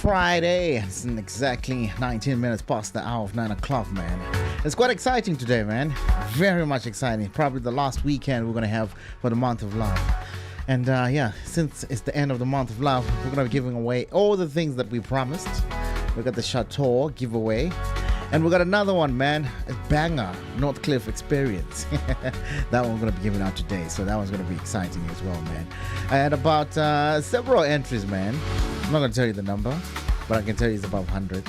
Friday. It's exactly 19 minutes past the hour of 9 o'clock, man. It's quite exciting today, man. Very much exciting. Probably the last weekend we're going to have for the month of love. And since it's the end of the month of love, we're going to be giving away all the things that we promised. We got the Chateau giveaway. And we got another one, man. A banger, North Cliff experience. That one we're going to be giving out today. So that one's going to be exciting as well, man. And about several entries, man. I'm not going to tell you the number, but I can tell you it's above 100.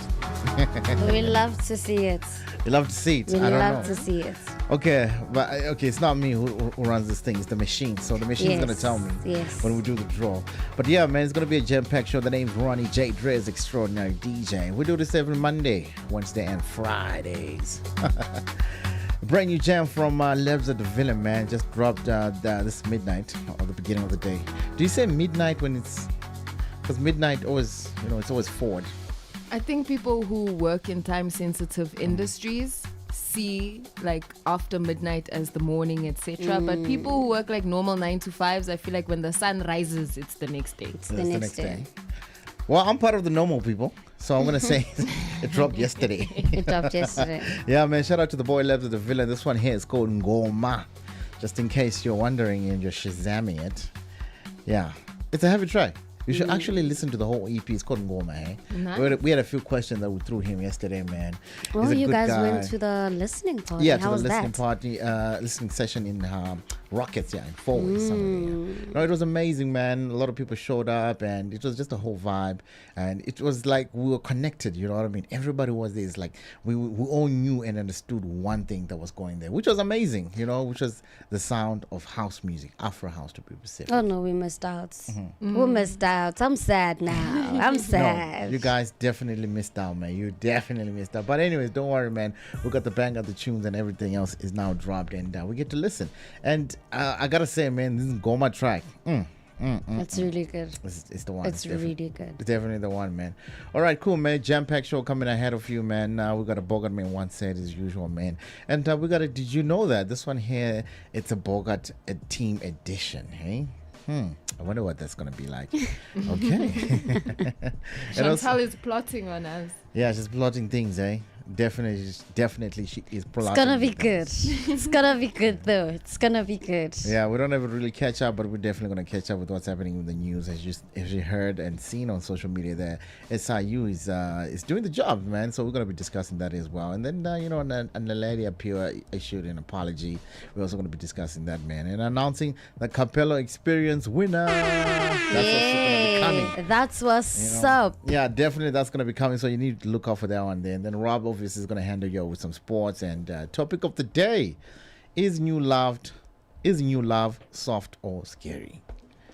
We love to see it. You love to see it? We I don't love know. to see it. Okay, but it's not me who runs this thing. It's the machine. So the machine's going to tell me when we do the draw. But yeah, man, it's going to be a jam-packed show. The name's Ronnie J. Dre's Extraordinary DJ. We do this every Monday, Wednesday, and Fridays. Brand new jam from Lebs of the Villain, man. Just dropped this midnight or the beginning of the day. Do you say midnight when it's... Because midnight always, it's always forward. I think people who work in time-sensitive industries see like after midnight as the morning, etc. But people who work like normal 9 to 5s, I feel like when the sun rises, it's the next day. It's the next day. Well, I'm part of the normal people, so I'm going to say it dropped yesterday. It dropped yesterday. Yeah, man, shout out to the boy Lebs of the Villain. This one here is called Ngoma. Just in case you're wondering and you're shazamming it. Yeah, it's a heavy track. You should actually listen to the whole EP. It's called Ngoma, eh? Nice. We had a few questions that we threw him yesterday, man. Oh, He's a you good guys guy. went to the listening party. Yeah, How to was the listening that? party, listening session in Rockets, in Forward. No, it was amazing, man. A lot of people showed up, and it was just a whole vibe. And it was like we were connected, you know what I mean? Everybody was there. It's like we all knew and understood one thing that was going there, which was amazing, which was the sound of house music, Afro house to be specific. Oh, no, we missed out. We missed out. I'm sad now. I'm sad. No, you guys definitely missed out, man. You definitely missed out. But anyways, don't worry, man. We got the bang of the tunes and everything else is now dropped, and we get to listen. And I gotta say, man, this is Ngoma track. It's really good. It's the one. It's really good. It's definitely the one, man. All right, cool, man. Jam-packed show coming ahead of you, man. We got a Bogart man one set as usual, man. And we got a. Did you know that this one here? It's a Bogart team edition, hey? I wonder what that's gonna be like. Okay. Chantal is plotting on us. Yeah, she's plotting things, eh? Definitely she is plotting. It's gonna be things. good. It's gonna be good though. It's gonna be good. Yeah, we don't ever really catch up, but we're definitely gonna catch up with what's happening with the news. As you heard and seen on social media, there SIU is doing the job, man. So we're gonna be discussing that as well. And then and the lady up here issued an apology. We're also gonna be discussing that, man, and announcing the Capello Experience winner. That's what's gonna be coming. That's what's up. Yeah, definitely that's gonna be coming. So you need to look out for that one there. And then Rob obviously is gonna handle you with some sports and topic of the day: is new love soft or scary?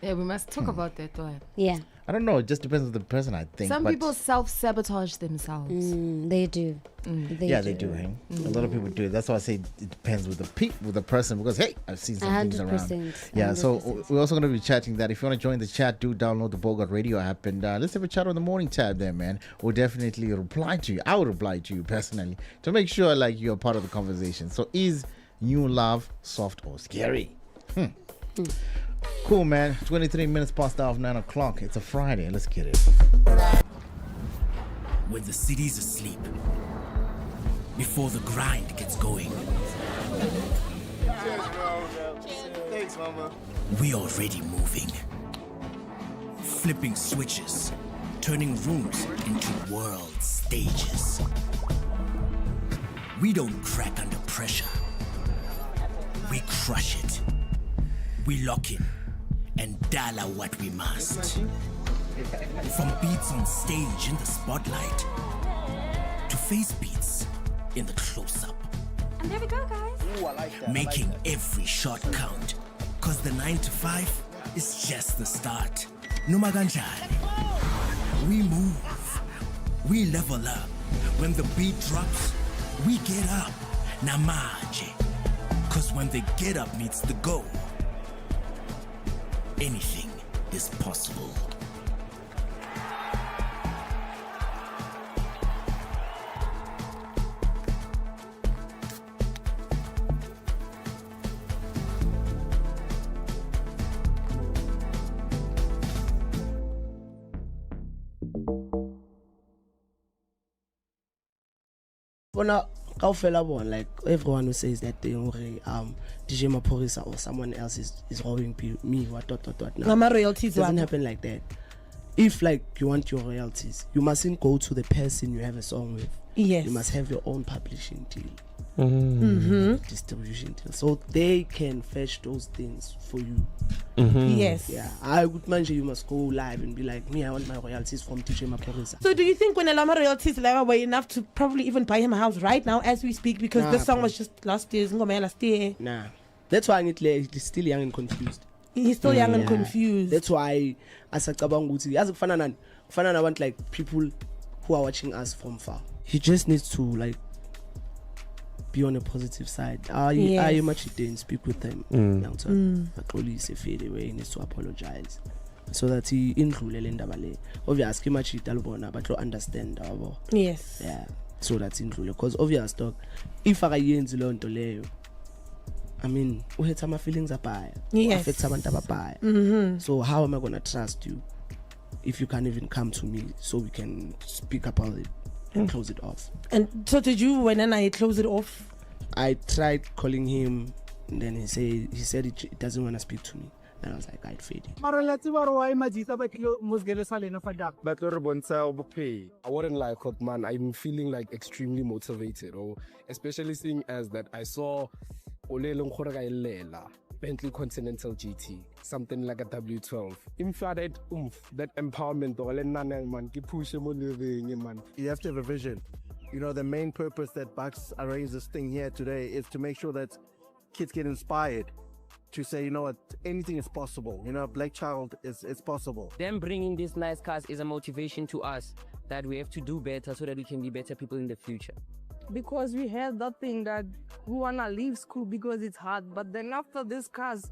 Yeah, we must talk about that one. Yeah. I don't know. It just depends on the person, I think. Some people self-sabotage themselves. They do. They do. Hey? A lot of people do. That's why I say it depends with the person, because hey, I've seen some things around. 100%. Yeah, so we're also going to be chatting that. If you want to join the chat, do download the Bogart Radio app and let's have a chat on the morning tab there, man. We'll definitely reply to you. I will reply to you personally to make sure like you're part of the conversation. So is new love soft or scary? Cool, man. 23 minutes past the hour of 9 o'clock. It's a Friday. Let's get it. When the city's asleep, before the grind gets going, Thanks, Mama. we already moving. Flipping switches, turning rooms into world stages. We don't crack under pressure. We crush it. We lock in and dial out what we must. From beats on stage in the spotlight to face beats in the close-up. And there we go, guys. Ooh, I like that. Making every shot count. Cause the 9 to 5 is just the start. Noma kanjani. We move. We level up. When the beat drops, we get up. Namaje. Cause when the get up meets the go, anything is possible. like everyone who says that thing, DJ Maporisa or someone else is robbing me, what. No, my royalties doesn't happen like that. If like you want your royalties, you mustn't go to the person you have a song with. Yes. You must have your own publishing deal. Distribution deal. So they can fetch those things for you. Yes. Yeah. I would mention you must go live and be like, me, I want my royalties from DJ Maporisa. So do you think when Alama royalties were enough to probably even buy him a house right now as we speak, because this song was just last year? Nah. That's why he's still young and confused. He's still young and confused. That's why as I want like people who are watching us from far. He just needs to like be on a positive side. I much didn't speak with them. Police fade away, he needs to apologize. So that he indlulele indaba le. Obviously much italbona but understand abo. Yes. Yeah. So that's indlule because obvious dog if akayenzi lo nto leyo, I mean, we had some feelings apaya. Yes. So how am I gonna trust you if you can't even come to me so we can speak about it and close it off? And so did you when I close it off? I tried calling him and then he said he doesn't want to speak to me. And I was like, I'd fade it. I wouldn't lie, man. I'm feeling like extremely motivated, especially seeing as that I saw Bentley Continental GT, something like a W12. That empowerment, man. You have to have a vision. You know, the main purpose that Bucks arranged this thing here today is to make sure that kids get inspired to say, you know what, anything is possible. You know, Black Child is possible. Them bringing these nice cars is a motivation to us that we have to do better so that we can be better people in the future. Because we had that thing that we wanna leave school because it's hard, but then after this cars,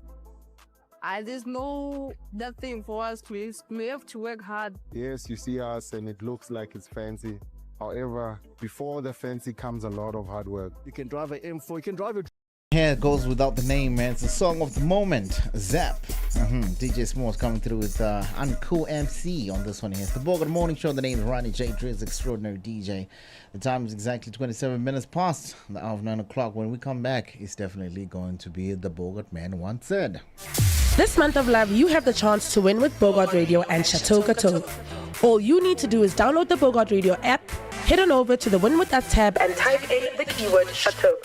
there's no that thing for us to we have to work hard. Yes, you see us and it looks like it's fancy. However, before the fancy comes a lot of hard work. You can drive an M4, you can drive it. Here it goes without the name, man. It's the song of the moment. Zap. DJ S'mores coming through with Uncool MC on this one here. It's the Bogart Morning Show. The name is Ronnie J. Driz, extraordinary DJ. The time is exactly 27 minutes past the hour of 9 o'clock. When we come back, it's definitely going to be the Bogart Man once said. This month of love, you have the chance to win with Bogart Radio and Chateau Gateaux. All you need to do is download the Bogart Radio app, head on over to the Win With Us tab and type in the keyword Chateau.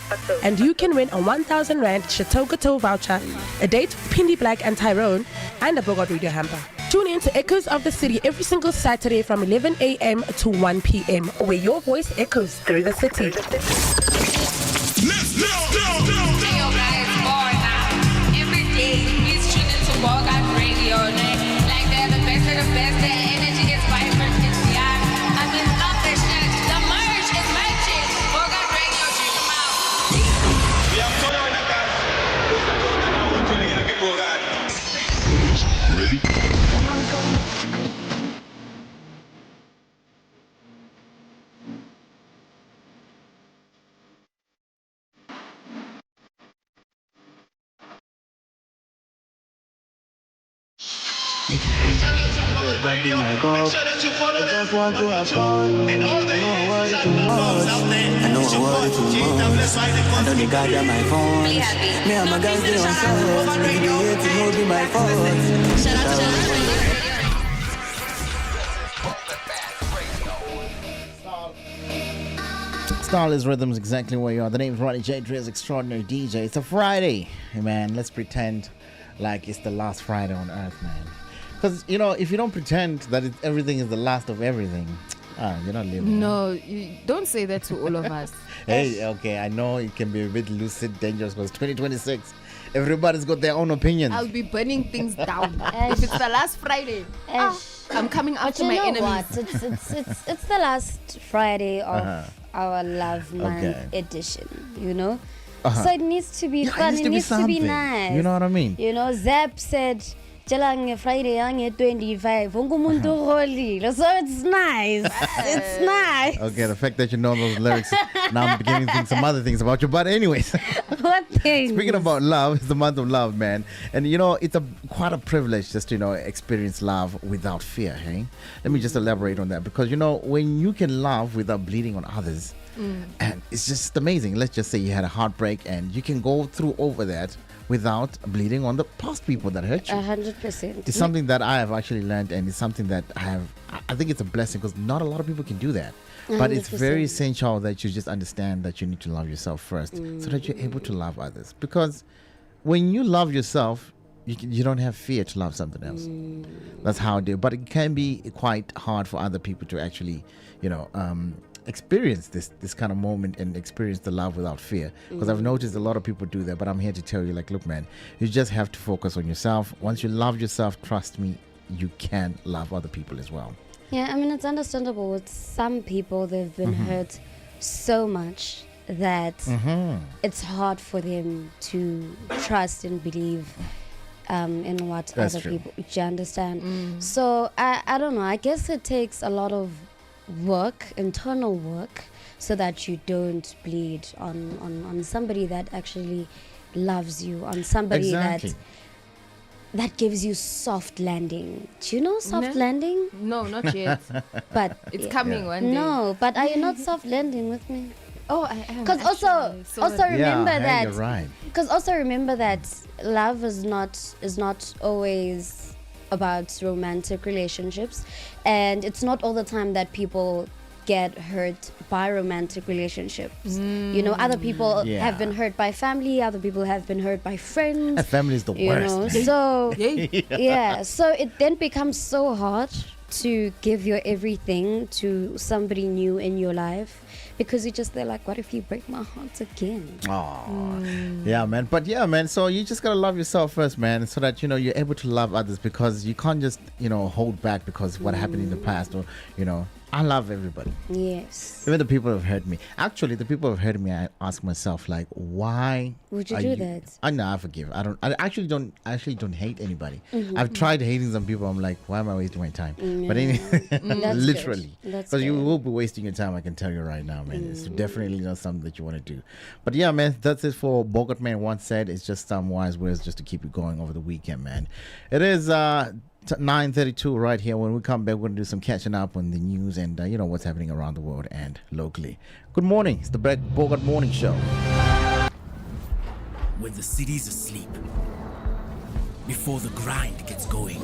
And you can win a 1,000 Rand Chateau Gateaux voucher, a date with Pindy Black and Tyrone, and a Bogart Radio hamper. Tune in to Echoes of the City every single Saturday from 11 a.m. to 1 p.m. where your voice echoes through the city. Let's go! Hey, yo, guys, more now. Every day, we tune into Bogart Radio. Like they're the best of the best. Their energy is vibrant. It's young. I mean, love the shit. The merch is magic. Bogart Radio, check them out. Ready? Baby, my God, I just want to have fun. I know I worry too much. I don't need God on my phone. Me and my guys, they on side. If you hate it, won't be my fault. Style is rhythms exactly where you are. The name is Ronnie J. Driz, extraordinary DJ. It's a Friday. Hey, man, let's pretend like it's the last Friday on earth, man. Because, you know, if you don't pretend that everything is the last of everything, you're not living. No, you don't say that to all of us. Hey, okay, I know it can be a bit lucid, dangerous, because 2026, everybody's got their own opinions. I'll be burning things down. If it's the last Friday, I'm coming after my enemies. What? It's the last Friday of our Love Month edition, you know? So it needs to be fun. It needs to be nice. You know what I mean? You know, Zap said Jelang Friday yange 25. Ungumuntu holile. So it's nice. It's nice. Okay, the fact that you know those lyrics, now I'm beginning to think some other things about you. But anyways, what things? Speaking about love, it's the month of love, man. And it's quite a privilege just to experience love without fear. Hey, let me just elaborate on that, because when you can love without bleeding on others, and it's just amazing. Let's just say you had a heartbreak and you can go through over that without bleeding on the past people that hurt you. 100%. It's something that I have actually learned, and it's something that I think it's a blessing, because not a lot of people can do that. But it's very essential that you just understand that you need to love yourself first, so that you're able to love others. Because when you love yourself, you don't have fear to love something else. That's how I do. But it can be quite hard for other people to actually, experience this kind of moment and experience the love without fear, because I've noticed a lot of people do that. But I'm here to tell you, look, man, you just have to focus on yourself. Once you love yourself, trust me, you can love other people as well. Yeah, I mean, it's understandable. With some people, they've been hurt so much that it's hard for them to trust and believe in what That's other true. people. Do you understand? So I don't know. I guess it takes a lot of work, internal work, so that you don't bleed on somebody that actually loves you, on somebody that gives you soft landing. Do you know soft landing? No, not yet. But it's coming one day. No, but are you not soft landing with me? Oh, I am. Because also remember that. You're right. Because also remember that love is not always about romantic relationships, and it's not all the time that people get hurt by romantic relationships. Other people have been hurt by family, other people have been hurt by friends. And family is the worst. So so it then becomes so hard to give your everything to somebody new in your life, because they're like, what if you break my heart again? Yeah, man. But yeah, man, so you just gotta love yourself first, man, so that you're able to love others, because you can't just hold back because what happened in the past, or I love everybody. Yes. Even the people who have hurt me. Actually, the people who have hurt me, I ask myself, why would you do that? I forgive. I actually don't hate anybody. I've tried hating some people. I'm like, why am I wasting my time? But anyway, literally, because you will be wasting your time. I can tell you right now, man. It's definitely not something that you want to do. But yeah, man, that's it for Bogart Man once said. It's just some wise words just to keep you going over the weekend, man. It is 9:32 right here. When we come back, we're going to do some catching up on the news and what's happening around the world and locally. Good morning. It's the Bogart Morning Show. When the city's asleep, before the grind gets going,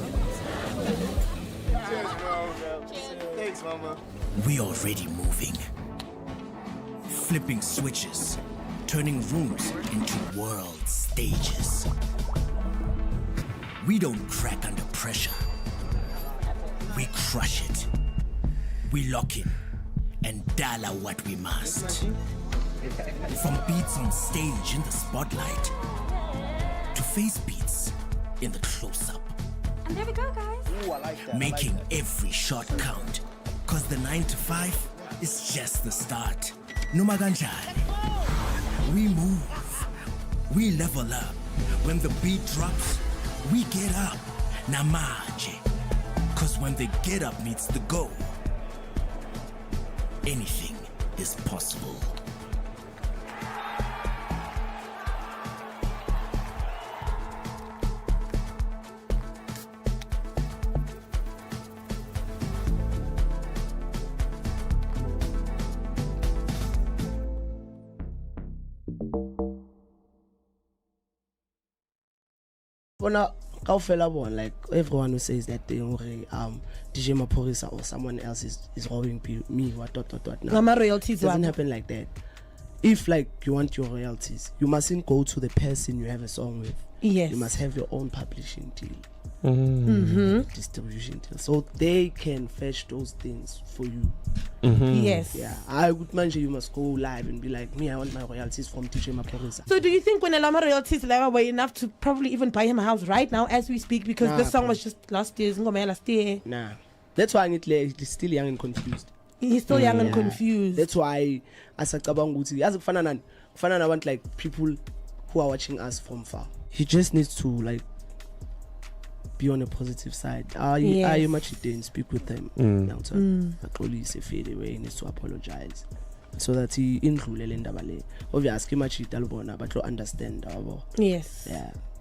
Thanks, Mama. we already moving, flipping switches, turning rooms into world stages. We don't crack under pressure. We crush it. We lock in and dollar what we must. From beats on stage in the spotlight to face beats in the close-up. And there we go, guys. Ooh, I like that. Making every shot count. Cause the 9 to 5 is just the start. Numaganjani. We move. We level up. When the beat drops, we get up. Namaje. Cause when the get up meets the go, anything is possible. Like everyone who says that thing, DJ Maporisa or someone else is robbing me, what. Now, My royalties doesn't happen like that. If you want your royalties, you mustn't go to the person you have a song with. Yes. You must have your own publishing deal. Distribution deal, so they can fetch those things for you. Yes. Yeah, I would mention you must go live and be like, me, I want my royalties from DJ Maporisa. So do you think when Elama royalties were enough to probably even buy him a house right now as we speak, because the song was just last year? Nah, that's why he's still young and confused. He's still young and confused. That's why as a I want people who are watching us from far. He just needs to be on a positive side. Are you much then speak with them? Actually, say fade away, he needs to apologize. So that he include le obviously much italbona but to understand our yes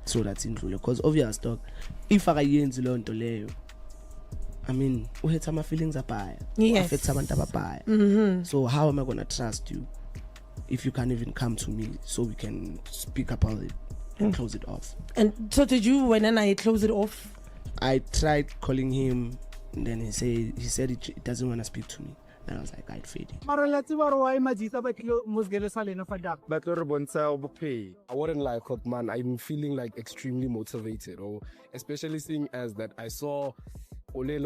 so that's include because obvious dog if I yenzi lonto leyo I mean uhetha my feelings apaya affect abantu ababaya so how am I going to trust you if you can't even come to me so we can speak about it and close it off? And so did you when I close it off? I tried calling him and then he said he doesn't want to speak to me. And I was like, I'd fade it. I wouldn't lie, man. I'm feeling like extremely motivated, especially seeing as that I saw Bentley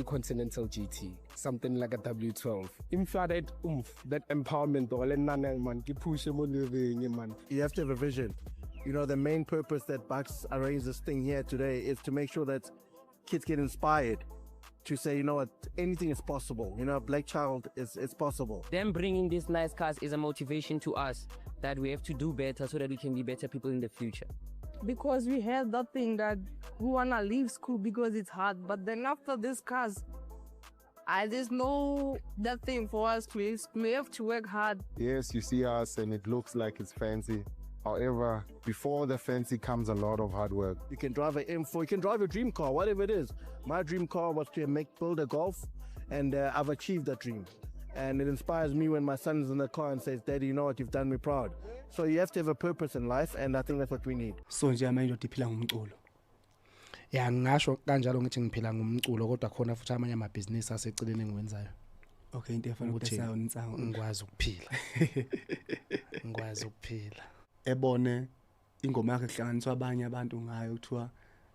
Continental GT, something like a W12. That empowerment, you have to have a vision. You know, the main purpose that Bucks arranged this thing here today is to make sure that kids get inspired to say, you know what, anything is possible. You know, Black Child it's possible. Them bringing these nice cars is a motivation to us that we have to do better so that we can be better people in the future. Because we had that thing that we wanna leave school because it's hard, but then after this cars, there's no that thing for us to we have to work hard. Yes, you see us and it looks like it's fancy. However, before the fancy comes a lot of hard work. You can drive an M4, you can drive your dream car, whatever it is. My dream car was to build a Golf, and I've achieved that dream. And it inspires me when my son's in the car and says, Daddy, you know what, you've done me proud. So you have to have a purpose in life, and I think that's what we need. So nje manje udiphila ngumculo. Ya ngisho kanjalo ngithi ngiphila ngumculo kodwa khona futhi amanye amabhizinisi aseceleni engiwenzayo. Okay, into efana ukutesa unsango ngikwazi ukuphila. Ngikwazi ukuphila. Ebone ingoma yakhe kuhlanganiswa abanye abantu ngayo kuthiwa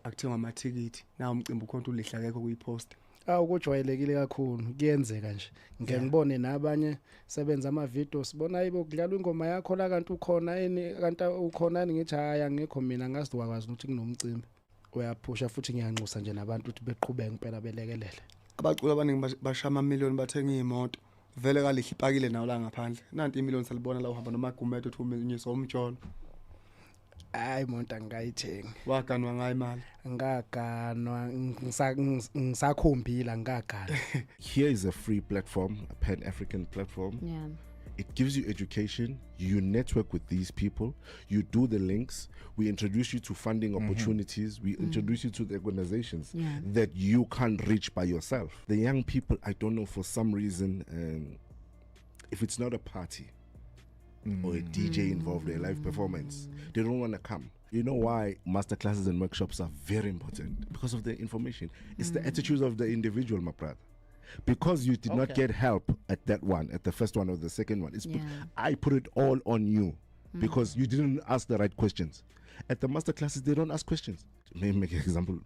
akuthengwa amathikithi nawo umcimbi ukhonto ulihla akekho kuyipost. Ukujwayelekile kakhulu kuyenzeka nje ngeke ngibone nabanye sebenza ama videos sibona ayibo kudlala ingoma yakho la kanti ukhona kanti ukhona ngithi haya ngikho mina ngazi wakwazi ukuthi kunomcimbi uyaphusha futhi ngiyanxusa nje nabantu ukuthi beqhubeke impela belekelele. Abacula abaningi bashama amamiliyoni bathenga imoto vele kalihle ipakile nawo la ngaphandle nanti imiliyoni salibona la uhamba nomagumeto uthi unyisa umtsholo. Hayi monto angayithengi. Waganwa ngayo imali. Ngaganwa ngisakhombila ngagana. Here is a free platform, a pan-African platform. Yeah. It gives you education, you network with these people, you do the links, we introduce you to funding opportunities, we introduce you to the organizations that you can't reach by yourself. The young people, I don't know, for some reason, if it's not a party or a DJ involved in a live performance, they don't want to come. You know why masterclasses and workshops are very important? Because of the information. It's the attitudes of the individual, my brother. Because you did not get help at that one, at the first one or the second one. I put it all on you because you didn't ask the right questions. At the masterclasses, they don't ask questions. Let me make an example.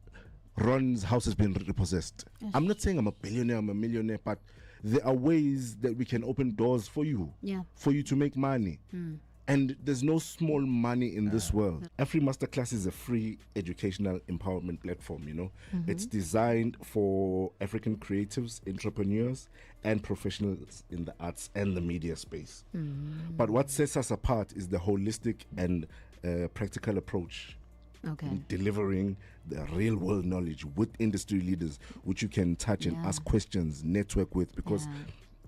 Ron's house has been repossessed. I'm not saying I'm a billionaire, I'm a millionaire, but there are ways that we can open doors for you, for you to make money. And there's no small money in this world. Every masterclass is a free educational empowerment platform, you know. It's designed for African creatives, entrepreneurs, and professionals in the arts and the media space. But what sets us apart is the holistic and practical approach. In delivering the real world knowledge with industry leaders, which you can touch and ask questions, network with, because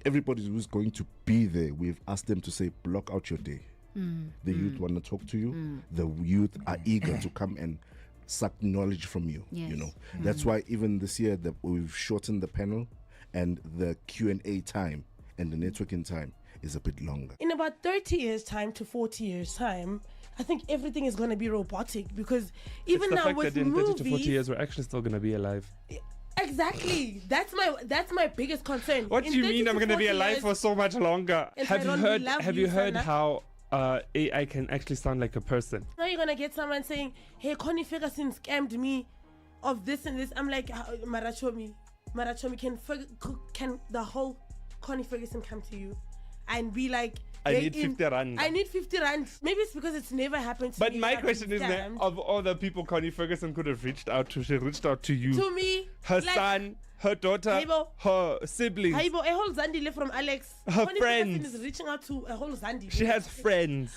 everybody who's going to be there, we've asked them to say, block out your day. The youth want to talk to you. The youth are eager to come and suck knowledge from you. You know, that's why even this year that we've shortened the panel, and the Q&A time and the networking time is a bit longer. In about 30 years time to 40 years time, I think everything is going to be robotic, because even now with in movies, 30 to 40 years we're actually still going to be alive. Exactly. That's my biggest concern. What do you mean I'm going to be alive for so much longer? Have you heard how AI can actually sound like a person? Now you're gonna get someone saying, "Hey, Connie Ferguson scammed me of this and this." I'm like, Marachomi, can the whole Connie Ferguson come to you and be like, I need 50 rand. I need 50 rand. Maybe it's because it's never happened to me. But my question is that of all the people Connie Ferguson could have reached out to, she reached out to you. To me. Her son, her daughter, her siblings. A whole Zandile from Alex. Her Connie friends. Ferguson is reaching out to a whole Zandile. She has friends.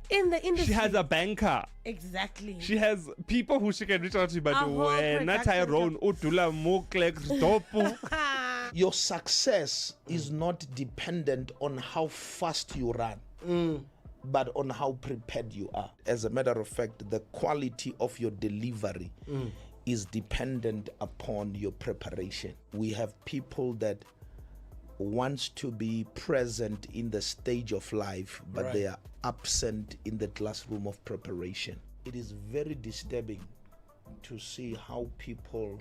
in the industry. She has a banker. Exactly. She has people who she can reach out to, but A whole when Tyrone, Utula, Moklex, Dopu. Your success is not dependent on how fast you run, but on how prepared you are. As a matter of fact, the quality of your delivery is dependent upon your preparation. We have people that wants to be present in the stage of life, but they are absent in the classroom of preparation. It is very disturbing to see how people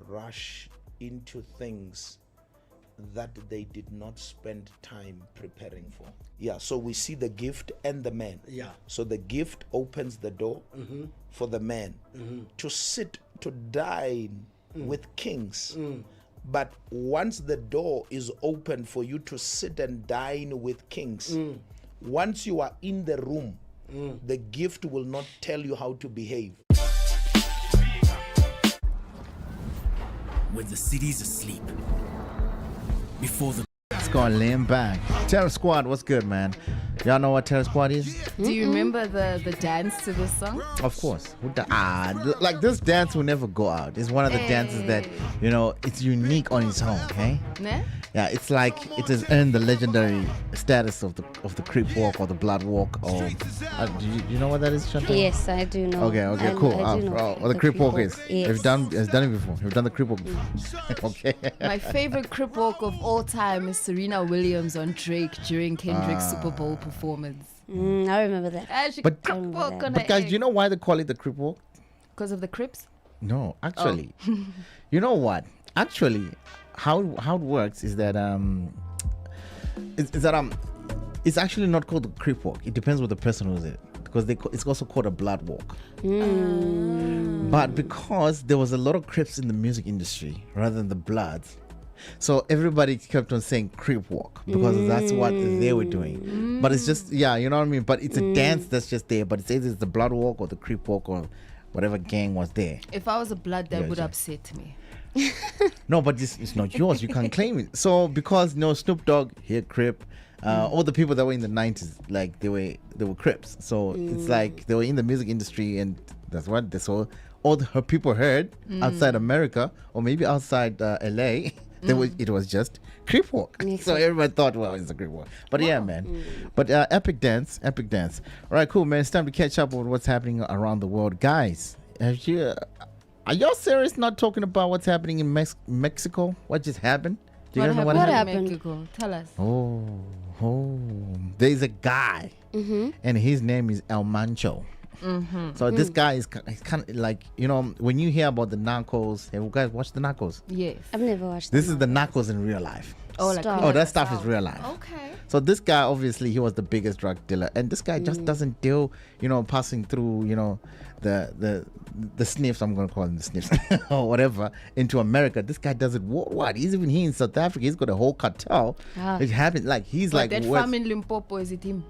rush into things that they did not spend time preparing for. Yeah, so we see the gift and the man. Yeah. So the gift opens the door for the man to sit, to dine with kings. But once the door is open for you to sit and dine with kings, once you are in the room, the gift will not tell you how to behave. When the city's asleep, before the Let's go and lean back. Terror Squad, what's good, man? Y'all know what Terror Squad is? Do you remember the dance to this song? Of course. Like this dance will never go out. It's one of the dances that, you know, it's unique on its own, okay? Ne? Yeah, it's like it has earned the legendary status of the creep walk or the blood walk. Or do you know what that is, Chantal? Yes, I do know. Okay, cool. I do know What the creep walk is? Yes. You've done it before. You've done the creep walk before. Okay. My favorite crip walk of all time is Serena Williams on Drake during Kendrick's Super Bowl performance. I remember that. But But guys, do you know why they call it the creep walk? Because of the Crips? No, actually. You know what? Actually, how it works is that it's actually not called the creep walk. It depends what the person was it, because it's also called a blood walk. But because there was a lot of Crips in the music industry rather than the Bloods, so everybody kept on saying creep walk because that's what they were doing. But it's just, you know what I mean? But it's a dance that's just there, but it says it's the blood walk or the creep walk or whatever gang was there. If I was a Blood, that would upset me. No, but it's not yours. You can't claim it. So because Snoop Dogg, he Crip, all the people that were in the 90s, like they were Crips. So it's like they were in the music industry, and that's what they saw. All her people heard outside America or maybe outside LA. It was just creep walk. So everybody thought, well, it's a creep walk. But yeah, man. But epic dance. All right, cool, man. It's time to catch up with what's happening around the world, guys. Are y'all serious? Not talking about what's happening in Mexico? What just happened? Do you guys know what happened? Mexico? Tell us. Oh, there's a guy, and his name is El Mencho. So this guy is kind of like, you know, when you hear about the Narcos, have you guys watched the Narcos? Yes. I've never watched This is the Narcos in real life. That stuff is real life. Okay. So this guy, obviously, he was the biggest drug dealer, and this guy just doesn't deal, you know, passing through, you know, the sniffs, I'm going to call them the sniffs or whatever, into America. This guy does it worldwide. He's even here in South Africa. He's got a whole cartel. It happened like he's but like that farm in Limpopo, is it him?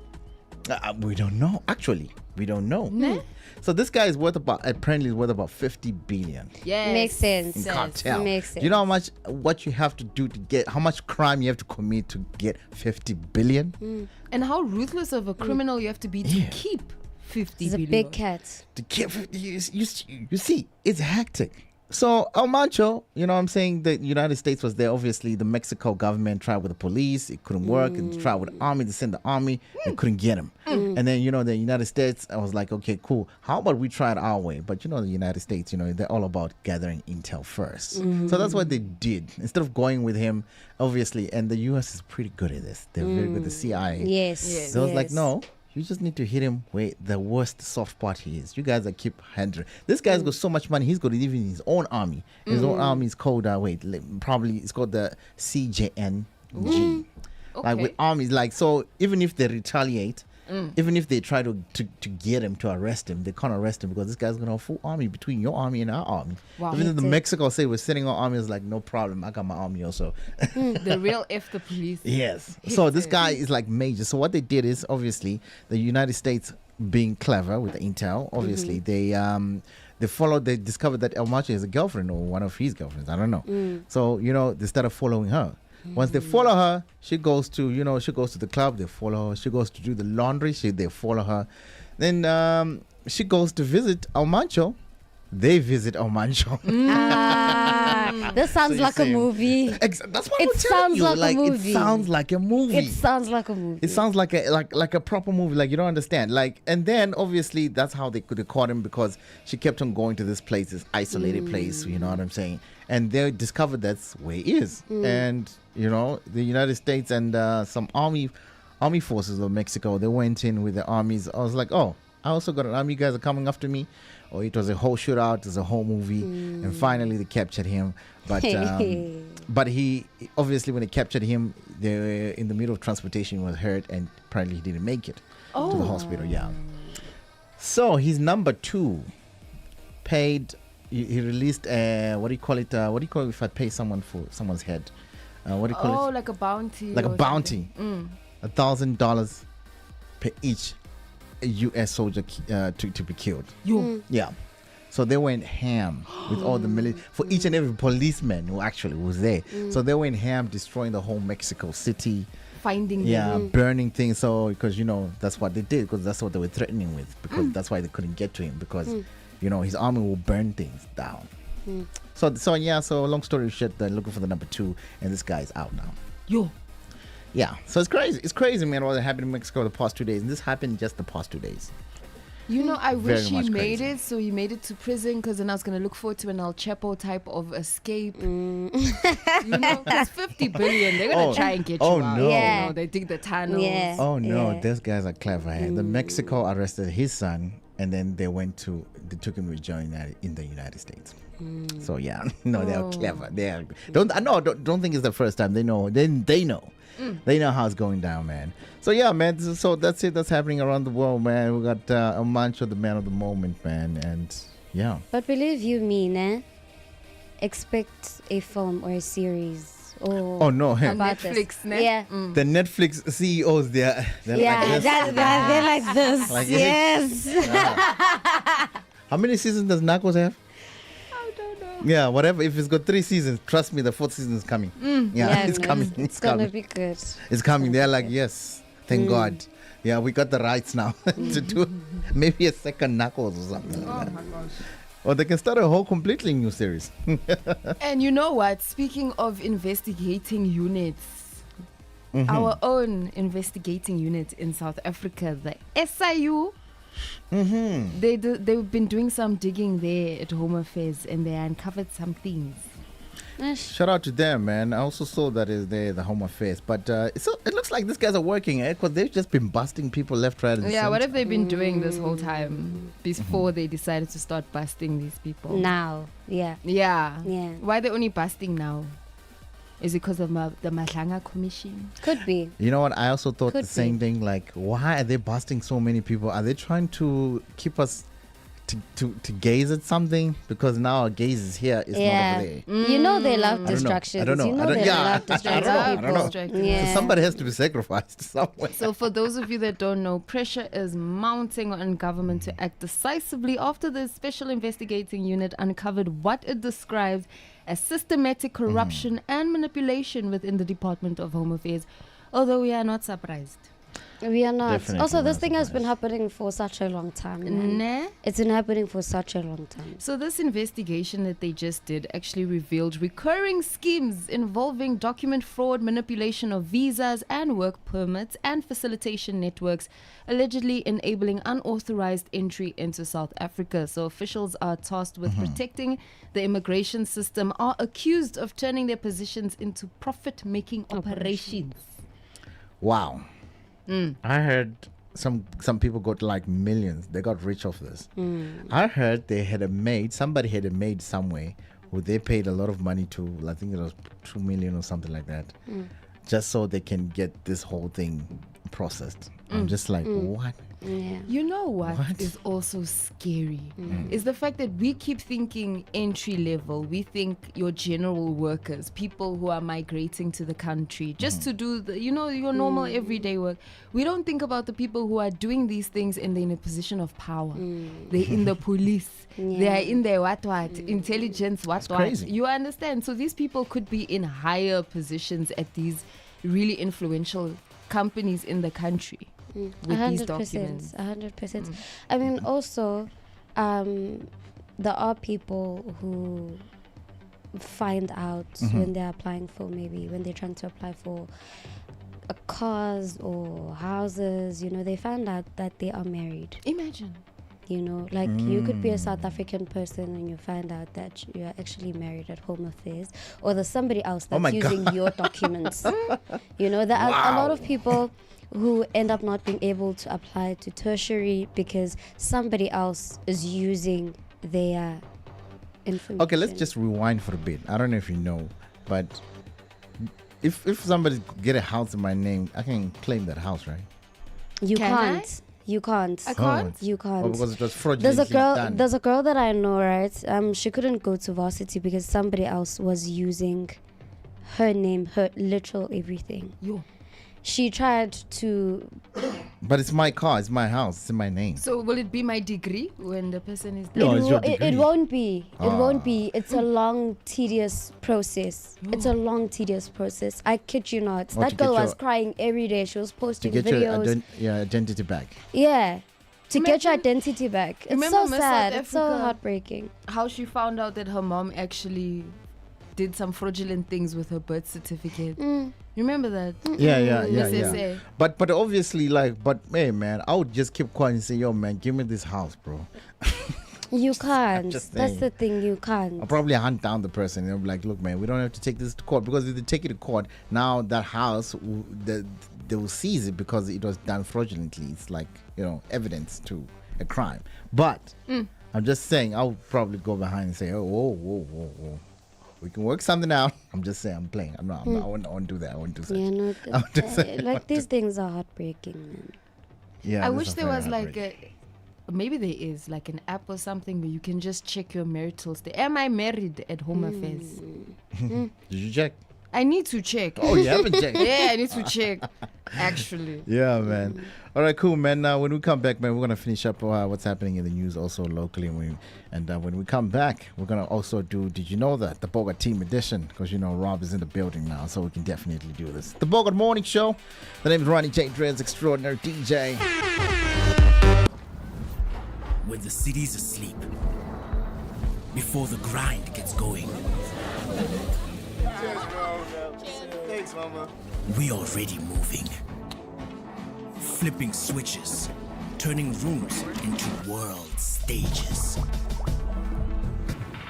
We don't know. Actually, we don't know. Nah. So this guy is apparently worth about 50 billion. Yes. Makes sense. In cartel. Makes sense. Do you know what you have to do to get, how much crime you have to commit to get 50 billion? And how ruthless of a criminal you have to be to keep 50 He's billion. a big cat. To get 50, you see, it's hectic. So El Mencho, you know what I'm saying, the United States was there. Obviously, the Mexico government tried with the police. It couldn't work. It tried with the army. They sent the army. They couldn't get him. And then, you know, the United States, I was like, okay, cool. How about we try it our way? But, you know, the United States, you know, they're all about gathering intel first. So that's what they did. Instead of going with him, obviously, and the U.S. is pretty good at this. They're very good at the CIA. Yes. So I was like, no. You just need to hit him where the worst soft part he is. You guys are keep handling. This guy's got so much money. He's got even his own army. His own army is called probably it's called the CJNG. Like with armies, like, so even if they retaliate, even if they try to get him, to arrest him, they can't arrest him because this guy's gonna have a full army between your army and our army. Wow. Even if the Mexico say we're sending our army, is like, no problem, I got my army also. The real F the police. Yes. So this guy is like major. So what they did is, obviously, the United States being clever with the intel, obviously they discovered that El Mencho is a girlfriend or one of his girlfriends. I don't know. So, you know, they started following her. Once they follow her, she goes to the club. They follow her. She goes to do the laundry. They follow her. Then she goes to visit Mencho. They visit Mencho. This sounds like a movie. That's what I'm telling you. It sounds like a movie. It sounds like a movie. It sounds like a proper movie. Like, you don't understand. Like, and then obviously that's how they could have caught him, because she kept on going to this place, this isolated place. You know what I'm saying? And they discovered that's where he is. And the United States and some army forces of Mexico, they went in with the armies. I was like, oh, I also got an army. You guys are coming after me. Or it was a whole shootout. It was a whole movie. And finally they captured him. But but he obviously, when they captured him, they were in the middle of transportation. He was hurt, and apparently he didn't make it to the hospital. Yeah. So his number 2 paid. He released what do you call it? What do you call it if I pay someone for someone's head? What do you call it? Oh, like a bounty. Like a bounty. $1,000 per each U.S. soldier to be killed. Yeah. So they went ham with all the for each and every policeman who actually was there. So they went ham, destroying the whole Mexico City. Finding them. Burning things. So, because, that's what they did, because that's what they were threatening with, because that's why they couldn't get to him, because, his army will burn things down. So long story short, they're looking for the number 2, and this guy's out now. Yeah, so it's crazy, man, what happened in Mexico the past 2 days, and this happened just the past 2 days. I wish he made crazy. it, so he made it to prison, because then I was going to look forward to an El Chapo type of escape. Because 50 billion, they're going to try and get you out. No. Yeah. They dig the tunnels. Yeah. Oh no, these guys are clever. The Mexico arrested his son, and then they took him to join in the United States. So yeah, no, they are clever. Don't think it's the first time. They know. They know. They know how it's going down, man. So yeah, man. So that's it. That's happening around the world, man. We got Mencho, the man of the moment, man, and yeah. But believe you me, expect a film or a series. Oh no, Netflix, yeah. The Netflix CEOs, they're like this. Like, yes. How many seasons does Narcos have? Yeah, whatever. If it's got 3 seasons, trust me, the 4th season is coming. It's coming. It's gonna be good. It's coming. They're like, yes, thank God. Yeah, we got the rights now to do maybe a second Narcos or something like that. My gosh. Or they can start a whole completely new series. And you know what? Speaking of investigating units, our own investigating unit in South Africa, the SIU. They've been doing some digging there at Home Affairs, and they uncovered some things. Shout out to them, man. I also saw that is there, the Home Affairs, but it looks like these guys are working, because they've just been busting people left, right, and center. What have they been doing this whole time before they decided to start busting these people? Now, yeah. Why are they only busting now? Is it because of the Mahlanga Commission? Could be. You know what? I also thought the same thing. Like, why are they busting so many people? Are they trying to keep us to gaze at something? Because now our gaze is here, it's not over there. They love distractions. I don't know. I don't know. Yeah. So somebody has to be sacrificed somewhere. So for those of you that don't know, pressure is mounting on government to act decisively after the Special Investigating Unit uncovered what it describes as systematic corruption and manipulation within the Department of Home Affairs, although we are not surprised. We are not. Definitely also, this not thing has surprised. been happening for such a long time. Nah. It's been happening for such a long time. So this investigation that they just did actually revealed recurring schemes involving document fraud, manipulation of visas and work permits, and facilitation networks, allegedly enabling unauthorized entry into South Africa. So officials are tasked with protecting the immigration system, are accused of turning their positions into profit-making operations. Wow. I heard some people got like millions. They got rich off this. I heard they had somebody had a maid somewhere who they paid a lot of money to, I think it was 2 million or something like that, just so they can get this whole thing processed. I'm just like, what? Yeah. You know what is also scary is the fact that we keep thinking entry level. We think your general workers, people who are migrating to the country just to do the, your normal everyday work. We don't think about the people who are doing these things and they're in a position of power. They're in the police. They are in their what intelligence what. Crazy. You understand? So these people could be in higher positions at these really influential companies in the country. With these documents. 100%. I mean, also, there are people who find out when they're applying for, maybe when they're trying to apply for cars or houses, they find out that they are married. Imagine. You could be a South African person and you find out that you're actually married at Home Affairs, or there's somebody else that's using your documents. There are a lot of people who end up not being able to apply to tertiary because somebody else is using their information. Okay, let's just rewind for a bit. I don't know if you know, but if somebody get a house in my name, I can claim that house, right? You can't. You can't. I can't? You can't. Oh, because it was fraudulently done. There's a girl that I know, right? She couldn't go to varsity because somebody else was using her name, her literal everything. She tried to... But it's my car, it's my house, it's in my name. So will it be my degree when the person is there? No, it's your degree. It won't be. It won't be. It's a long, tedious process. It's a long, tedious process. I kid you not. That girl was crying every day. She was posting videos. Your identity back. Yeah. To get your identity back. It's so sad. It's so heartbreaking. How she found out that her mom actually did some fraudulent things with her birth certificate. Remember that? Yeah. But obviously, hey man, I would just keep quiet and say, yo man, give me this house, bro. You can't. That's the thing, you can't. I'll probably hunt down the person and I'll be like, look man, we don't have to take this to court, because if they take it to court, now that house, they will seize it because it was done fraudulently. It's like, evidence to a crime. But I'm just saying, I would probably go behind and say, whoa. We can work something out. I'm just saying, I'm playing. I won't do that. I won't do that. These things are heartbreaking, man. Yeah. I wish there was maybe there is like an app or something where you can just check your marital state. Am I married at Home Affairs? Did you check? I need to check. Oh, you haven't checked? Yeah, I need to check, actually. Yeah, man. All right, cool, man. Now, when we come back, man, we're going to finish up what's happening in the news also locally. And when we come back, we're going to also do Did You Know That? The Bogart Team Edition, because, Rob is in the building now, so we can definitely do this. The Bogart Morning Show. The name is Ronnie J. Dread's Extraordinary DJ. When the city's asleep, before the grind gets going, Thanks, mama. we already moving. Flipping switches, turning rooms into world stages.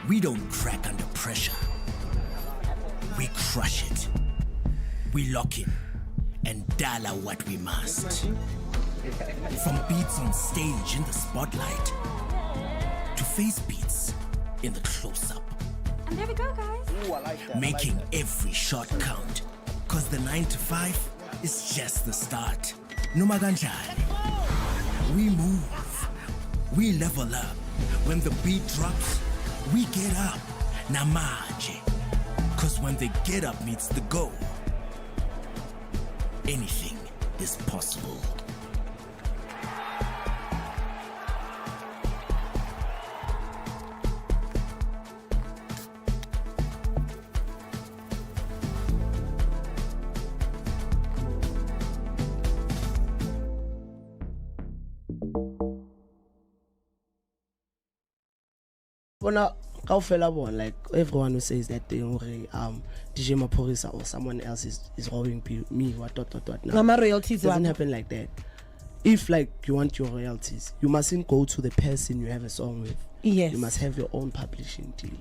We don't crack under pressure. We crush it. We lock in and dollar what we must. From beats on stage in the spotlight to face beats in the close-up. And there we go, guys. Ooh, I like that. Making every shot count. Cause the 9 to 5 is just the start. Numaganjani. We move. We level up. When the beat drops, we get up. Namaje. Cause when the get up meets the go, anything is possible. Like everyone who says that thing, DJ Maporisa or someone else is robbing me, what now. My royalties doesn't happen like that. If you want your royalties, you mustn't go to the person you have a song with. Yes. You must have your own publishing deal.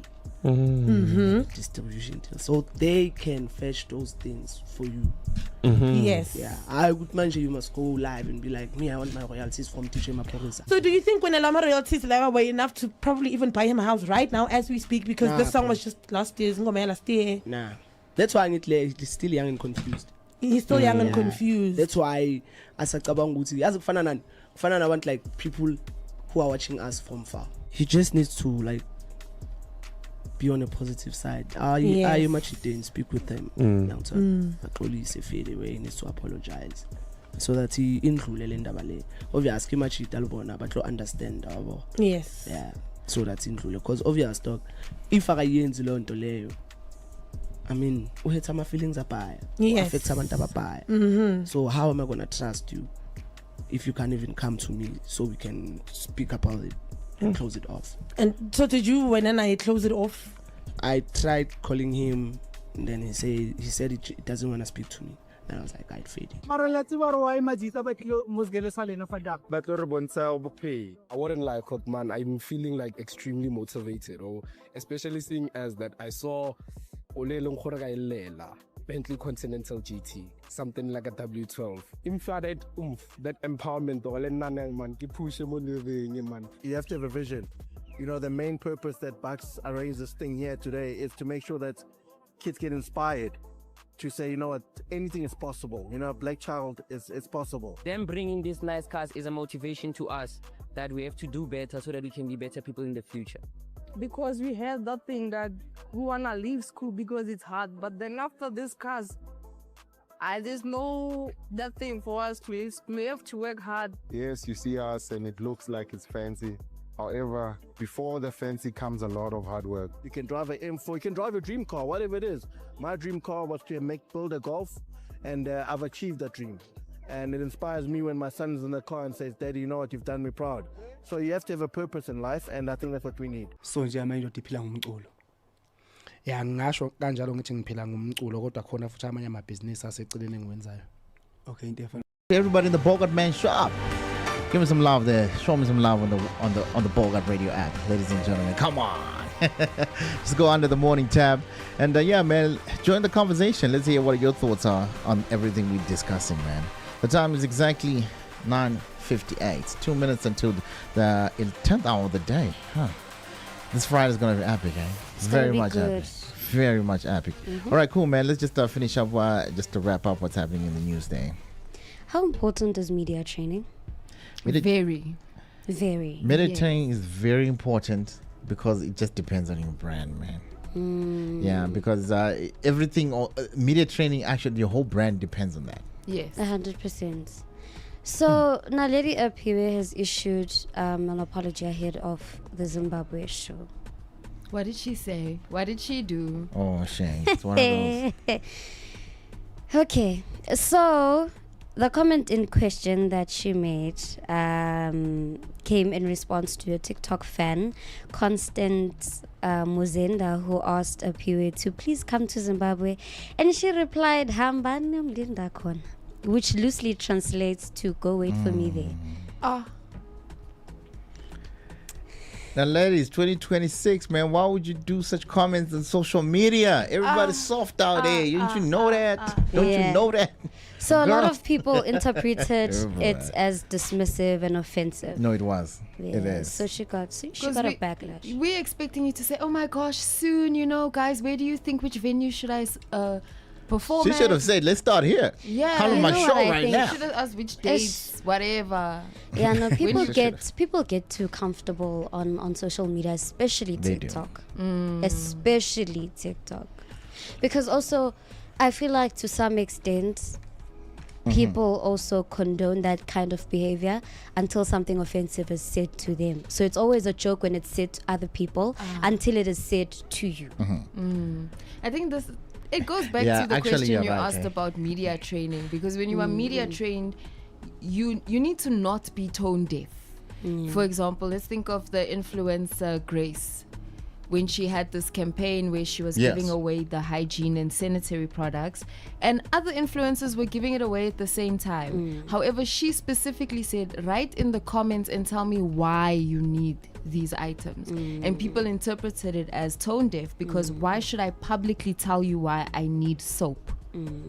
Distribution deal. So they can fetch those things for you. Yes. Yeah. I would mention you must go live and be like, me, I want my royalties from DJ Maporisa. So do you think when Elama royalties were enough to probably even buy him a house right now as we speak, because this song was just last year's last year? Nah. That's why I need he's still young and confused. He's still young and confused. That's why asacabanga ukuthi yazi kufana nani? Kufana nabantu like people who are watching us from far. He just needs to like be on a positive side. Are you much didn't speak with them? He needs to apologize so that he indlule le ndaba le. Obviously much italubona but understand abo. Yes. Yeah. So that's indlule because obvious dog if akayenzi lo nto leyo I mean, uhetha my feelings abaya. Yes. Affects abantu abaya. So how am I going to trust you if you can't even come to me so we can speak about it and close it off? And so did you when I close it off? I tried calling him and then he said he doesn't want to speak to me. And I was like, I'd fade it. I wouldn't lie, man. I'm feeling like extremely motivated, especially seeing as that I saw Bentley Continental GT, something like a W12. That empowerment, you have to have a vision. The main purpose that Bucks arranged this thing here today is to make sure that kids get inspired to say, you know what, anything is possible. Black child is possible. Them bringing these nice cars is a motivation to us that we have to do better so that we can be better people in the future. Because we have that thing that we wanna leave school because it's hard, but then after this cars, there's no that thing for us to. We have to work hard. Yes, you see us and it looks like it's fancy. However, before the fancy comes a lot of hard work. You can drive an M4, you can drive a dream car, whatever it is. My dream car was to build a Golf, and I've achieved that dream. And it inspires me when my son is in the car and says, Daddy, you know what, you've done me proud. So you have to have a purpose in life, and I think that's what we need. So nje manje udiphila ngumculo. Ya ngisho kanjalo ngithi ngiphila ngumculo kodwa khona futhi amanye amabhizinisi aseceleni engiwenzayo. Okay, definitely. Everybody in the Bogart Man shop. Give me some love there. Show me some love on the Bogart Radio app, ladies and gentlemen. Come on. Just go under the morning tab. And yeah, man, join the conversation. Let's hear what your thoughts are on everything we're discussing, man. The time is exactly 9:58. 2 minutes until the 10th hour of the day. This Friday is going to be epic, eh? Very much epic. Very much epic. All right, cool, man. Let's just finish up, just to wrap up what's happening in the news day. How important is media training? Very. Media training is very important because it just depends on your brand, man. Yeah, because everything, media training, actually, your whole brand depends on that. Yes. 100%. So, Naledi Apiwe has issued an apology ahead of the Zimbabwe show. What did she say? What did she do? Oh, shame. It's one of those. Okay, so the comment in question that she made came in response to a TikTok fan, Constant Muzenda, who asked Apiwe to please come to Zimbabwe. And she replied, Hambani mlinda khona, which loosely translates to go wait for me there. Now, ladies, 2026, man, why would you do such comments on social media? Everybody's soft out there. Don't you know that? Don't you know that? So a lot of people interpreted it as dismissive and offensive. No, it was. Yeah. It is. So she got a backlash. We're expecting you to say, oh my gosh, soon, guys, where do you think, which venue should I perform She should have said, let's start here. Yeah. Come on my show right now. She should have asked which dates, whatever. Yeah, no, people get too comfortable on social media, especially TikTok. Especially TikTok. Because also, I feel like to some extent, people also condone that kind of behavior until something offensive is said to them. So it's always a joke when it's said to other people until it is said to you. I think it goes back to the question you asked about media training, because when you are media trained, you need to not be tone deaf. For example, let's think of the influencer Grace, when she had this campaign where she was giving away the hygiene and sanitary products, and other influencers were giving it away at the same time. However, she specifically said, write in the comments and tell me why you need these items. And people interpreted it as tone deaf, because why should I publicly tell you why I need soap?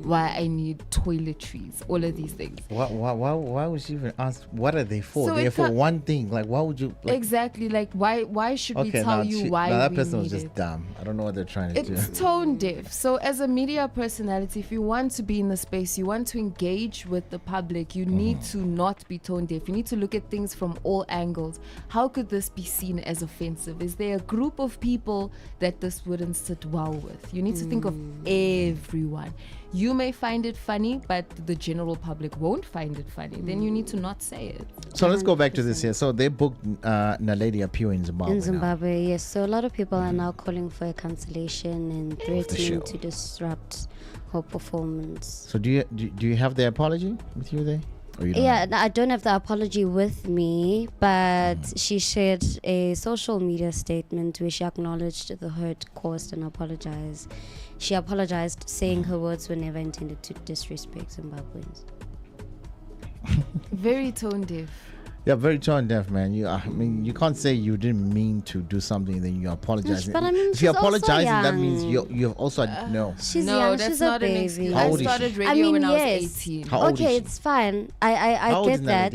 why I need toiletries, all of these things. Why would she even ask? What are they for? So They're it for ca- one thing. Like, why would you? Like, Exactly. Like, why should we okay, tell now you why that we person was need just it? dumb. I don't know what they're trying to do. It's tone deaf. So as a media personality, if you want to be in the space, you want to engage with the public, you need to not be tone deaf. You need to look at things from all angles. How could this be seen as offensive? Is there a group of people that this wouldn't sit well with? You need to think of everyone. You may find it funny, but the general public won't find it funny. Then you need to not say it. So let's go back to this here. So they booked Naledi Appeal in Zimbabwe. In Zimbabwe, yes. So a lot of people are now calling for a cancellation and threatening to disrupt her performance. So do you have the apology with you there? Or you don't have it? I don't have the apology with me, but she shared a social media statement where she acknowledged the hurt caused and apologized. She apologized, saying her words were never intended to disrespect Zimbabweans. Very tone deaf. Yeah, very tone deaf, man. I mean, you can't say you didn't mean to do something, then you apologize. But I mean, if you're she's also apologizing, that young. means you've also no. She's No, young. that's She's not a an baby. excuse. How I old is she? started radio when I was 18. How old is Okay, she? it's fine. How I old is get that.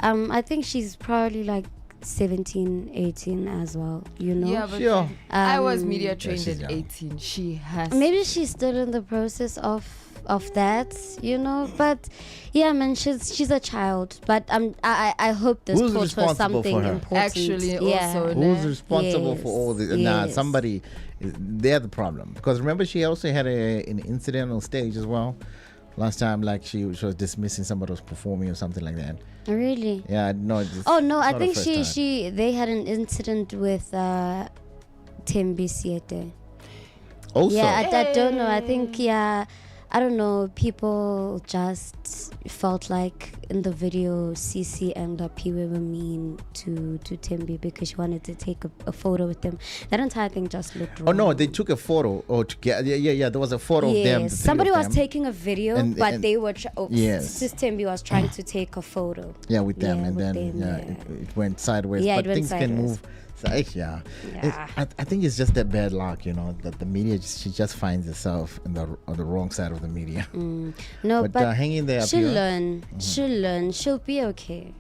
Naledi? I think she's probably like 17, 18 as well, you know? Yeah, but I was media trained at 18. She has. Maybe she's still in the process of that, you know, but yeah, man, she's a child, but I hope this Who's taught her responsible something for her? important. Actually, yeah. also, Who's responsible for all this? Nah, Yes. somebody. They're the problem. Because remember, she also had an incidental stage as well. Last time, like she was dismissing somebody was performing or something like that. Really? Yeah, no. Oh no, I not think the first time. they had an incident with Tembi Siete. Also, Yeah, I don't know. I think I don't know. People just felt like in the video, Cece and Piwe were mean to Tembi because she wanted to take a photo with them. That entire thing just looked wrong. Oh no, they took a photo or together. Yeah. There was a photo of them. the three Somebody of was them. taking a video, And- but and- they were. Yes. Sis Tembi was trying to take a photo. Yeah, with them, and with then them, it went sideways. Yeah, but it went things can sideways. move. So, yeah. Yeah. I think it's just that bad luck, you know, that the media she just finds herself on the wrong side of the media. No, but hang in there. she'll Apio. learn. She'll learn. She'll be okay.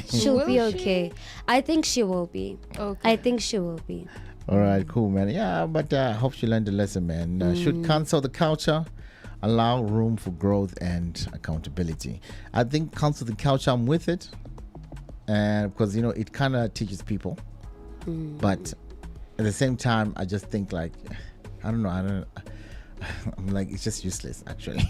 She'll Will be she? okay. I think she will be. Okay. I think she will be. All right, cool, man. Yeah, but I hope she learned a lesson, man. Should cancel the culture, allow room for growth and accountability. I think cancel the culture, I'm with it, and because it kind of teaches people, but at the same time, I just think like, I don't know. I'm like, it's just useless, actually.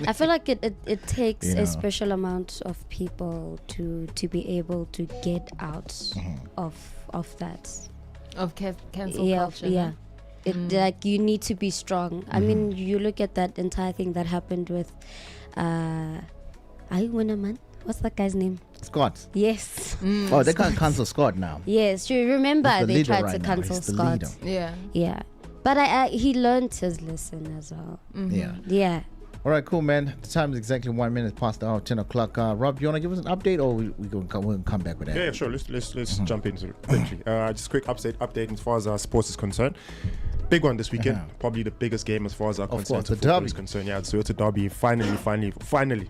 I feel like it takes You know. a special amount of people to be able to get out of that. Of cancel Yeah, culture. yeah. no? Like you need to be strong. I mean, you look at that entire thing that happened with man. What's that guy's name? Scott. Yes. Oh, they can't cancel Scott now. Yes, you remember He's the they leader tried right to now. cancel He's the Scott. leader. Yeah. Yeah. But he learned his lesson as well. Yeah. Yeah. All right, cool, man. The time is exactly 1 minute past the hour, 10 o'clock. Rob, you want to give us an update, or we'll come back with that? Yeah, sure. Let's jump into it quickly. Just a quick update as far as our sports is concerned. Big one this weekend, probably the biggest game as far as our course, the football derby. is concerned. Yeah, the Soweto derby finally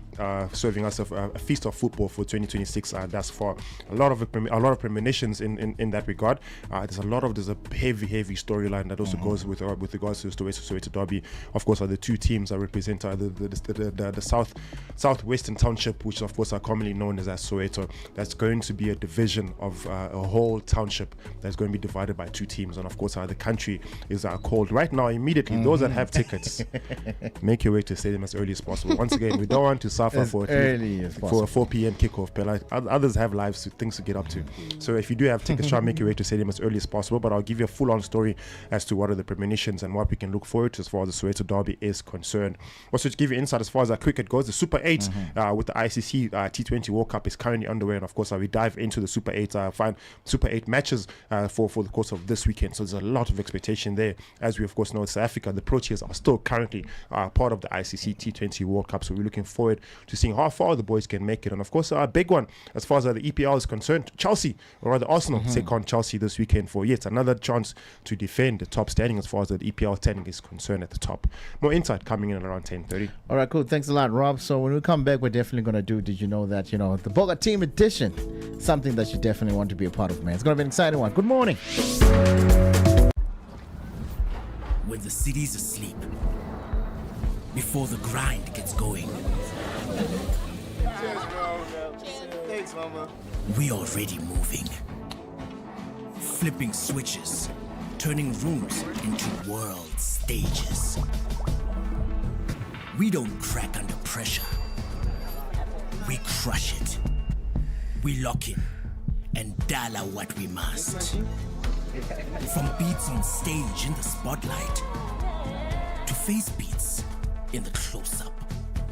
serving us a feast of football for 2026. That's for a lot of premonitions in that regard. There's a heavy storyline that also goes with regards to the Soweto derby. Of course, are the two teams that represent the southwestern township, which of course are commonly known as Soweto. That's going to be a division of a whole township that's going to be divided by two teams, and of course the country is called right now immediately. Those that have tickets, make your way to the stadium as early as possible. Once again, we don't want to suffer As for early as a possible. 4 p.m. kickoff, but like others have lives, things to get up to. So if you do have tickets, try and make your way to the stadium as early as possible. But I'll give you a full-on story as to what are the premonitions and what we can look forward to as far as the Soweto derby is concerned. Also, to give you insight as far as our cricket goes, the Super 8 with the ICC T20 World Cup is currently underway, and of course we dive into the Super 8 Super 8 matches for the course of this weekend. So there's a lot of expectation there where, as we of course know, in South Africa, the Proteas are still currently part of the ICC T20 World Cup. So we're looking forward to seeing how far the boys can make it. And of course, a big one as far as the EPL is concerned, Chelsea, or rather Arsenal, take on Chelsea this weekend for yet another chance to defend the top standing as far as the EPL standing is concerned at the top. More insight coming in at around 10:30. All right, cool. Thanks a lot, Rob. So when we come back, we're definitely going to do, did you know that, the Bogart Team Edition, something that you definitely want to be a part of, man. It's going to be an exciting one. Good morning. When the city's asleep, before the grind gets going, Cheers, bro. Thanks, mama. we already moving. Flipping switches, turning rooms into world stages. We don't crack under pressure. We crush it. We lock in and dial out what we must. From beats on stage in the spotlight to face beats in the close-up.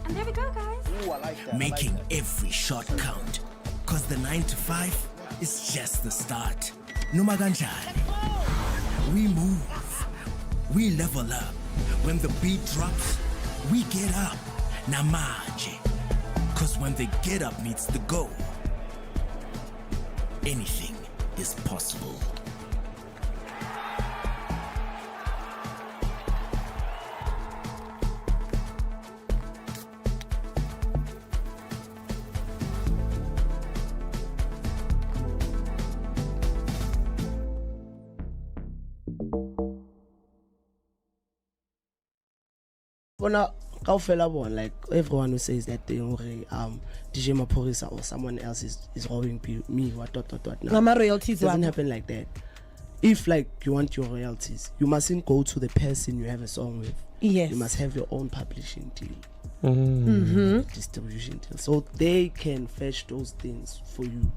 And there we go, guys. Ooh, I like that. Making every shot count. Cause the 9 to 5 is just the start. Noma kanjani. We move. We level up. When the beat drops, we get up. Namaje. Cause when the get up meets the go, anything is possible. Like everyone who says that thing, DJ Maporisa or someone else is robbing me, what. No, my royalties doesn't happen like that. If like you want your royalties, you mustn't go to the person you have a song with. Yes. You must have your own publishing deal. Distribution deal. So they can fetch those things for you.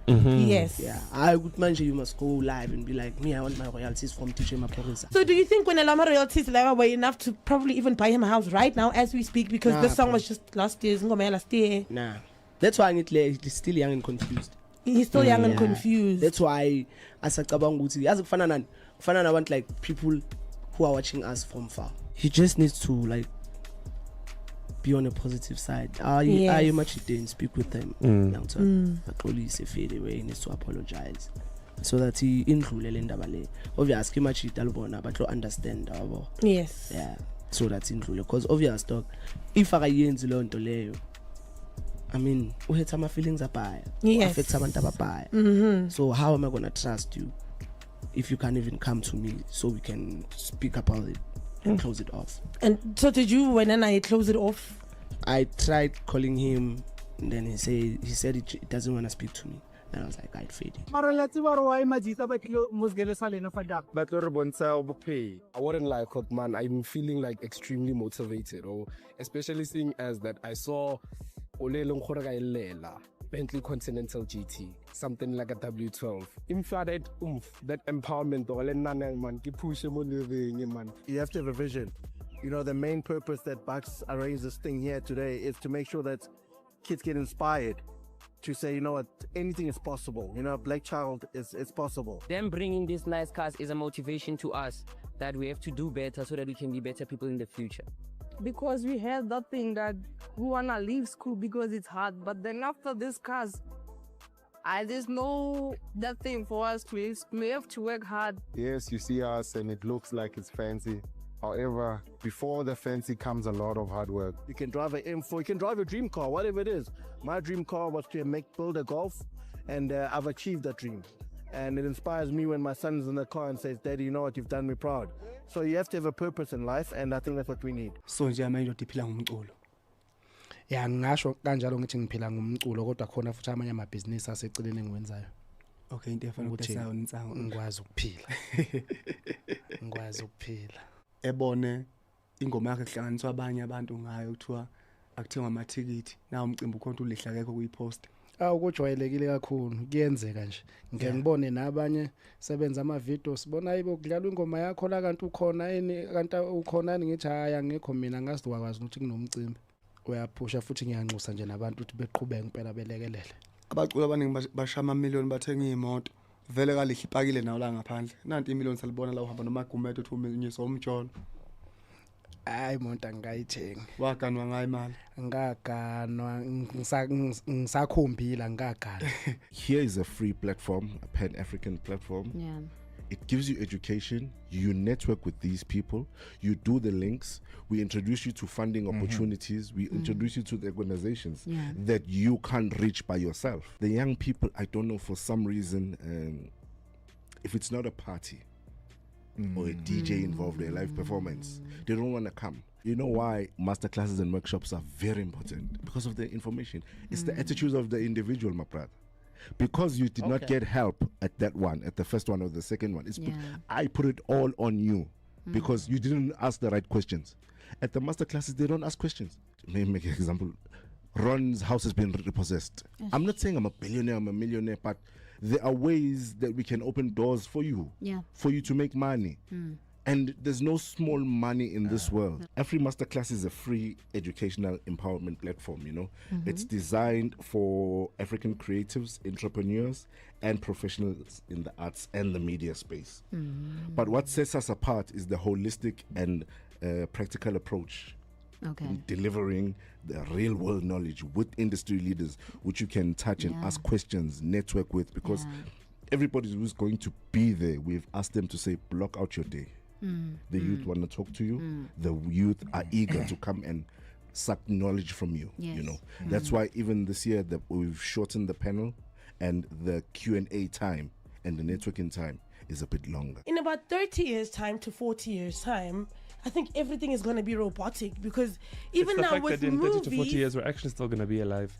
Yes. Yeah. I would mention you must go live and be like, me, I want my royalties from DJ Maporisa. So do you think when Elama royalties were enough to probably even buy him a house right now as we speak, because this song was just last year? Nah. That's why he's still young and confused. He's still young and confused. That's why as I want like people who are watching us from far. He just needs to like be on a positive side. You much didn't speak with them. He needs to apologize so that he include obviously much but understand. Yes. Yeah. So that's included because obvious dog. If I mean, we had some feelings about So how am I gonna trust you if you can't even come to me so we can speak about it and close it off? And so did you when I close it off? I tried calling him and then he said he doesn't want to speak to me. And I was like, I'd fade it. I wouldn't lie, man. I'm feeling like extremely motivated, especially seeing as that I saw Bentley Continental GT, something like a W12. That empowerment man. You have to have a vision. The main purpose that Bucks arranged this thing here today is to make sure that kids get inspired to say, you know what, anything is possible. Black child is possible. Them bringing these nice cars is a motivation to us that we have to do better so that we can be better people in the future. Because we had that thing that we wanna leave school because it's hard, but then after this cars, there's no that thing for us to we have to work hard. Yes, you see us and it looks like it's fancy. However, before the fancy comes a lot of hard work. You can drive an M4, you can drive your dream car, whatever it is. My dream car was to build a Golf, and I've achieved that dream. And it inspires me when my son's in the car and says, Daddy, you know what, you've done me proud. So you have to have a purpose in life, and I think that's what we need. So nje manje udiphila ngumculo. Ya ngisho kanjalo ngithi ngiphila ngumculo kodwa khona futhi amanye amabhizinisi aseceleni engiwenzayo. Okay, into efana ukutesa unsango ngikwazi ukuphila. Ngikwazi ukuphila. Ebone ingoma yakhe kuhlanganiswa abanye abantu ngayo kuthiwa akuthengwa amathikithi nawo umcimbi ukhonto ulihla kekho kuyipost. Ukujwayelekile kakhulu kuyenzeka nje. Ngeke ngibone nabanye sebenza ama videos sibona ayibo kudlalwa ingoma yakho la kanti ukhona kanti ukhona ngithi haya ngekho mina ngazi wakwazi ukuthi kunomcimbi. Uyaphusha futhi ngiyanxusa nje nabantu ukuthi beqhubeke impela belekelele. Abaculi abaningi bashaya ama million bathenga imoto vele kalihipakile nawo la ngaphandle nanti imillion salibona la uhamba nomagumeto uthi uminyisa umtsholo hayi monta ngayithenga waganwa ngayo imali ngaganwa ngisakhombila ngagana. Here is a free platform, a pan-African platform. Yeah. It gives you education. You network with these people. You do the links. We introduce you to funding opportunities. We introduce you to the organizations that you can't reach by yourself. The young people, I don't know, for some reason, if it's not a party or a DJ involved in a live performance, they don't want to come. You know why masterclasses and workshops are very important? Because of the information. It's the attitudes of the individual, my brother. Because you did not get help at that one, at the first one or the second one. I put it all on you because you didn't ask the right questions. At the master classes, they don't ask questions. Let me make an example. Ron's house has been repossessed. I'm not saying I'm a billionaire, I'm a millionaire, but there are ways that we can open doors for you, for you to make money. And there's no small money in this world. Every masterclass is a free educational empowerment platform, you know. It's designed for African creatives, entrepreneurs, and professionals in the arts and the media space. But what sets us apart is the holistic and practical approach in delivering the real world knowledge with industry leaders, which you can touch and ask questions, network with, because everybody who's going to be there, we've asked them to say, block out your day. The youth want to talk to you. The youth are eager to come and suck knowledge from you. You know, that's why even this year that we've shortened the panel, and the Q&A time and the networking time is a bit longer. In about 30 years time to 40 years time, I think everything is going to be robotic, because even it's the now fact with that in 30 to 40 movies, years we're actually still going to be alive.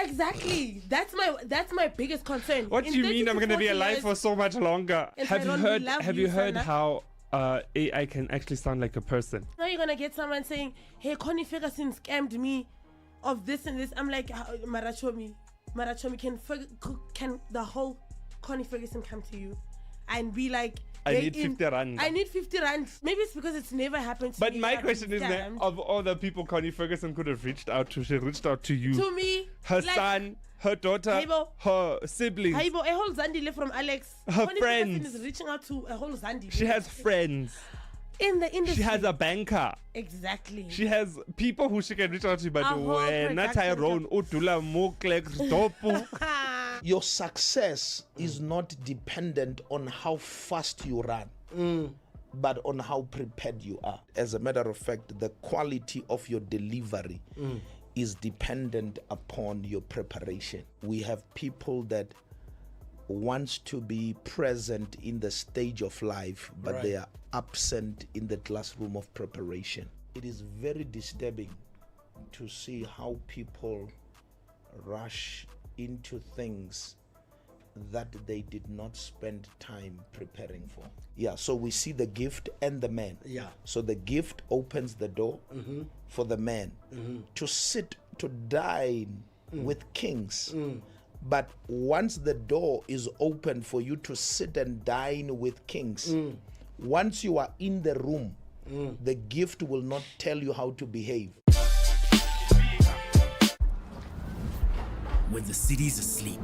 exactly, that's my biggest concern. What do you mean I'm going to be alive for so much longer? Have you heard how AI can actually sound like a person? Now you're gonna get someone saying, "Hey, Connie Ferguson scammed me of this and this." I'm like, Marachomi, can the whole Connie Ferguson come to you and be like, I need 50 rand. I need 50 rand. Maybe it's because it's never happened to me. But my question is, of all the people Connie Ferguson could have reached out to, she reached out to you. To me, her son, her daughter, her siblings, a whole Zandile from Alex. her Connie friends. Ferguson is reaching out to a whole Zandile. She has friends in the industry. She has a banker. Exactly. She has people who she can reach out to. But not Tyrone, Utula, Moklek, Dopu. Your success is not dependent on how fast you run, but on how prepared you are. As a matter of fact, the quality of your delivery is dependent upon your preparation. We have people that wants to be present in the stage of life, but they are absent in the classroom of preparation. It is very disturbing to see how people rush into things that they did not spend time preparing for. So we see the gift and the man. So the gift opens the door for the man to sit, to dine with kings. But once the door is open for you to sit and dine with kings, once you are in the room, the gift will not tell you how to behave. When the city's asleep,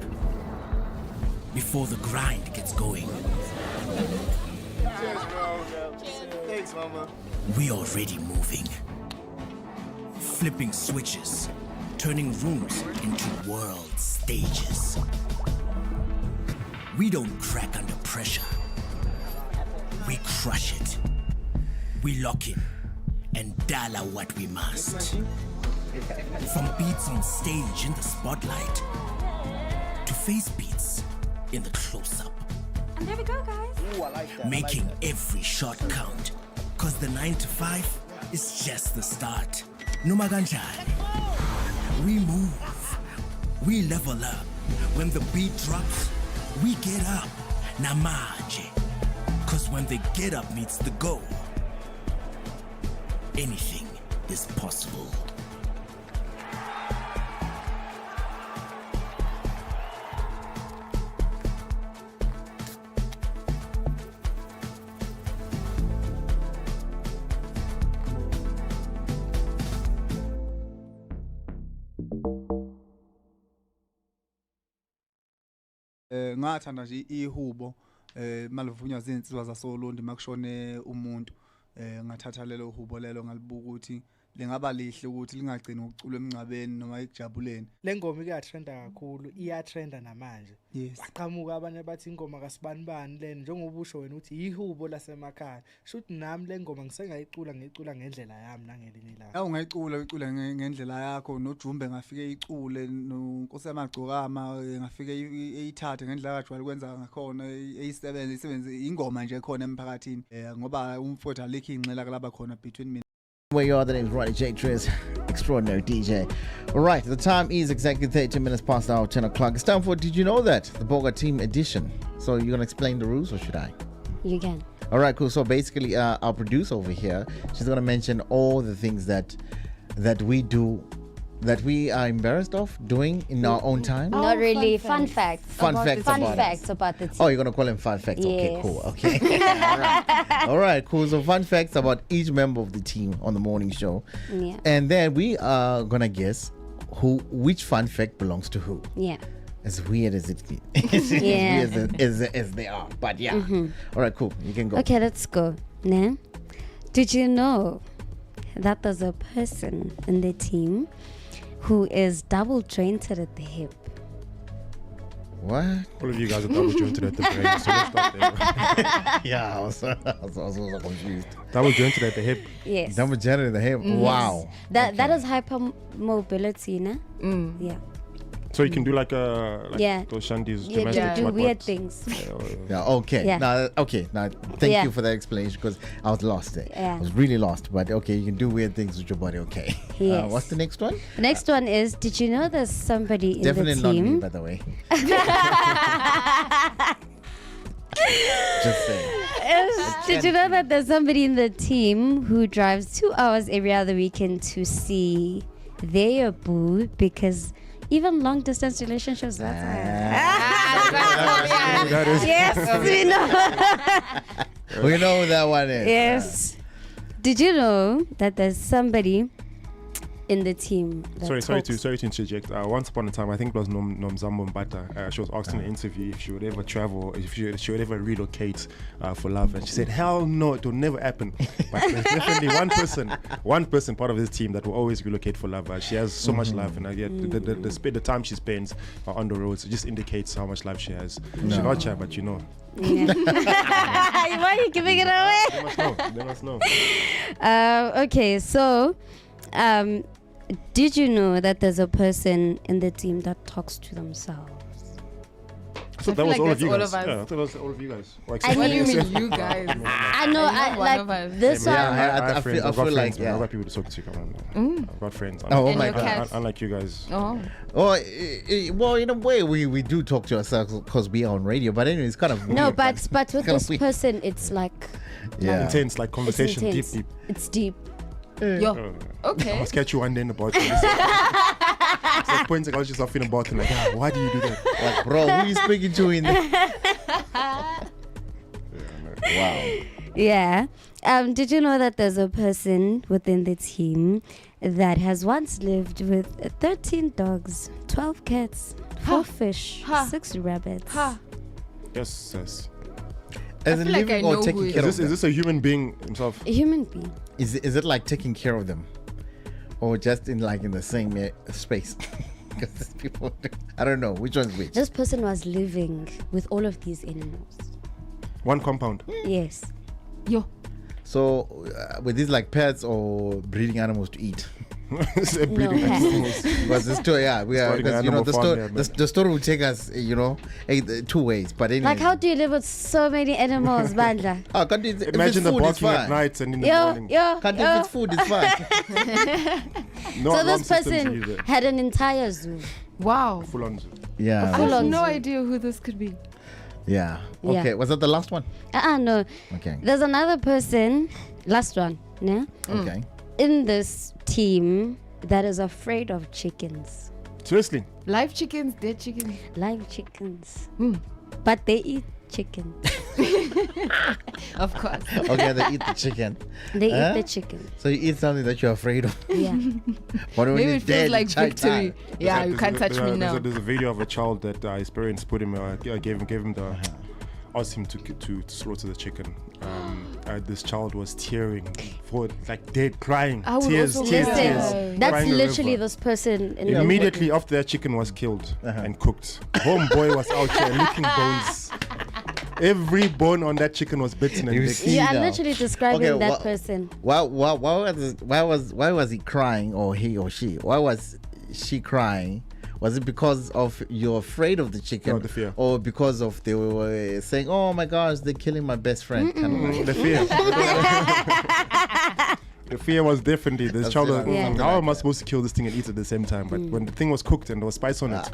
before the grind gets going, Thanks, mama. we already moving. Flipping switches, turning rooms into world stages. We don't crack under pressure. We crush it. We lock in and dollar what we must. From beats on stage in the spotlight to face beats in the close-up. And there we go, guys. Ooh, I like that. Making every shot count. Cause the 9 to 5 is just the start. Numaganjani. We move. We level up. When the beat drops, we get up. Namaje. Cause when the get up meets the go, anything is possible. ngathanda nje ihubo malivunywa zinsizwa zasoLondi makushone umuntu ngathatha lelo hubo lelo ngalibuka ukuthi lengaba lihle ukuthi lingagcini ukucula emncabeni noma ekujabuleni. Lengoma iyatrenda kakhulu, iyatrenda namanje. Yes. Waqhamuka abanye bathi ingoma kaSibanibani lena njengoba usho wena uthi ihubo lasemakhaya. Shothi nami lengoma ngisengayicula ngendlela yami nangelinye ilanga. Ungayicula ngendlela yakho noJumbe ngafike icule noNkosi yamagcokama ngafike eyithathe ngendlela akajwayele kwenza ngakhona eyisebenze ingoma nje khona emphakathini ngoba umfowethu alikho inxela kalaba khona between mina. Where you are, the name is Roddy J. Triz, extraordinary DJ. All right, the time is exactly 32 minutes past the hour, 10 o'clock. It's time for Did You Know That? The Bogart Team Edition. So you're going to explain the rules, or should I? You can. All right, cool. So basically, our producer over here, she's going to mention all the things that we do, that we are embarrassed of doing in our own time. Not really. Fun facts. Fun facts about the team. Oh, you're going to call them fun facts? Yes. Okay, cool. Okay. All right, cool. So fun facts about each member of the team on the morning show. Yeah. And then we are going to guess which fun fact belongs to who. Yeah. As weird as it is. Yeah. As weird as they are. But yeah. All right, cool. You can go. Okay, let's go. Nah. Did you know that there's a person in the team who is double jointed at the hip? What? All of you guys are double jointed at the brain, so let's start there. Yeah, I was confused. Double jointed at the hip. Yes. Double jointed at the hip. Wow. That is hypermobility, nah? Yeah. So you can do like yeah. those shandies. Yeah, do weird things. Yeah, okay. Yeah. Now, thank you for that explanation because I was lost there. Yeah. I was really lost. But okay, you can do weird things with your body. Okay. Yes. What's the next one? The next one is, did you know there's somebody in the team? Definitely not me, by the way. Just saying. Did you know that there's somebody in the team who drives 2 hours every other weekend to see their boo because even long distance relationships, that's yes, we know. We know who that one is. Yes. Did you know that there's somebody in the team that sorry to interject. Once upon a time, I think it was Nomzamo Mbata. She was asked in an interview if she would ever travel, if she would ever relocate for love, and she said, "Hell no, it will never happen." But there's definitely one person part of this team that will always relocate for love. She has so much love, and the time she spends on the roads just indicates how much love she has. No. She's not shy, but you know. Yeah. Why are you giving it away? They must know. Okay, so. Did you know that there's a person in the team that talks to themselves? So that was all of you guys. Yeah, I thought that was all of you guys. What do you mean, you guys? I know, like this one. I feel like I've got people to talk to. Come on, I've got friends. Unlike you guys. Oh. Well, in a way, we do talk to ourselves because we are on radio. But anyway, it's kind of no, weird, but with this person, it's like intense, like conversation, it's deep. It's deep. Yo. Okay. I'll sketch you one day in the bathroom. So points I was just laughing about it, like, why do you do that? Like, bro, who are you speaking to in there? Wow. Yeah. Did you know that there's a person within the team that has once lived with 13 dogs, 12 cats, 4 fish, 6 rabbits? Yes, yes. As in living or taking care of them? Is this a human being himself? A human being. Is it like taking care of them, or just in the same space? Because people, I don't know which one's which. This person was living with all of these animals. One compound. Yes. Yo. So, were these like pets or breeding animals to eat? Breeding animals. Because the story, because the story will take us, 2 ways. But anyway. Like, how do you live with so many animals, Bandla? Imagine the barking at night and in the morning. Can't if it's food, it's fine. So this person had an entire zoo. Wow. Full on zoo. Yeah. I have no idea who this could be. Yeah. Okay. Was that the last one? No. Okay. There's another person, last one, yeah? Okay. In this team that is afraid of chickens. Seriously? Live chickens, dead chickens. Live chickens. But they eat chicken. Of course. Okay, they eat the chicken. They eat the chicken. So you eat something that you're afraid of. Yeah. But when Maybe you're it feels dead, like victory. Yeah, you can't touch me now. There's a video of a child that his parents put him, gave him the, asked him to slaughter the chicken. This child was tearing, for like dead, crying, tears. That's literally this person. Immediately after that chicken was killed and cooked, homeboy was out here licking bones. Every bone on that chicken was bitten and licked. You are literally describing that person. Why was he crying, or he or she? Why was she crying? Was it because of you're afraid of the chicken? No, the fear. Or because of they were saying, oh my gosh, they're killing my best friend? The fear. The fear was definitely this child was, how am I supposed to kill this thing and eat at the same time? But when the thing was cooked and there was spice on it,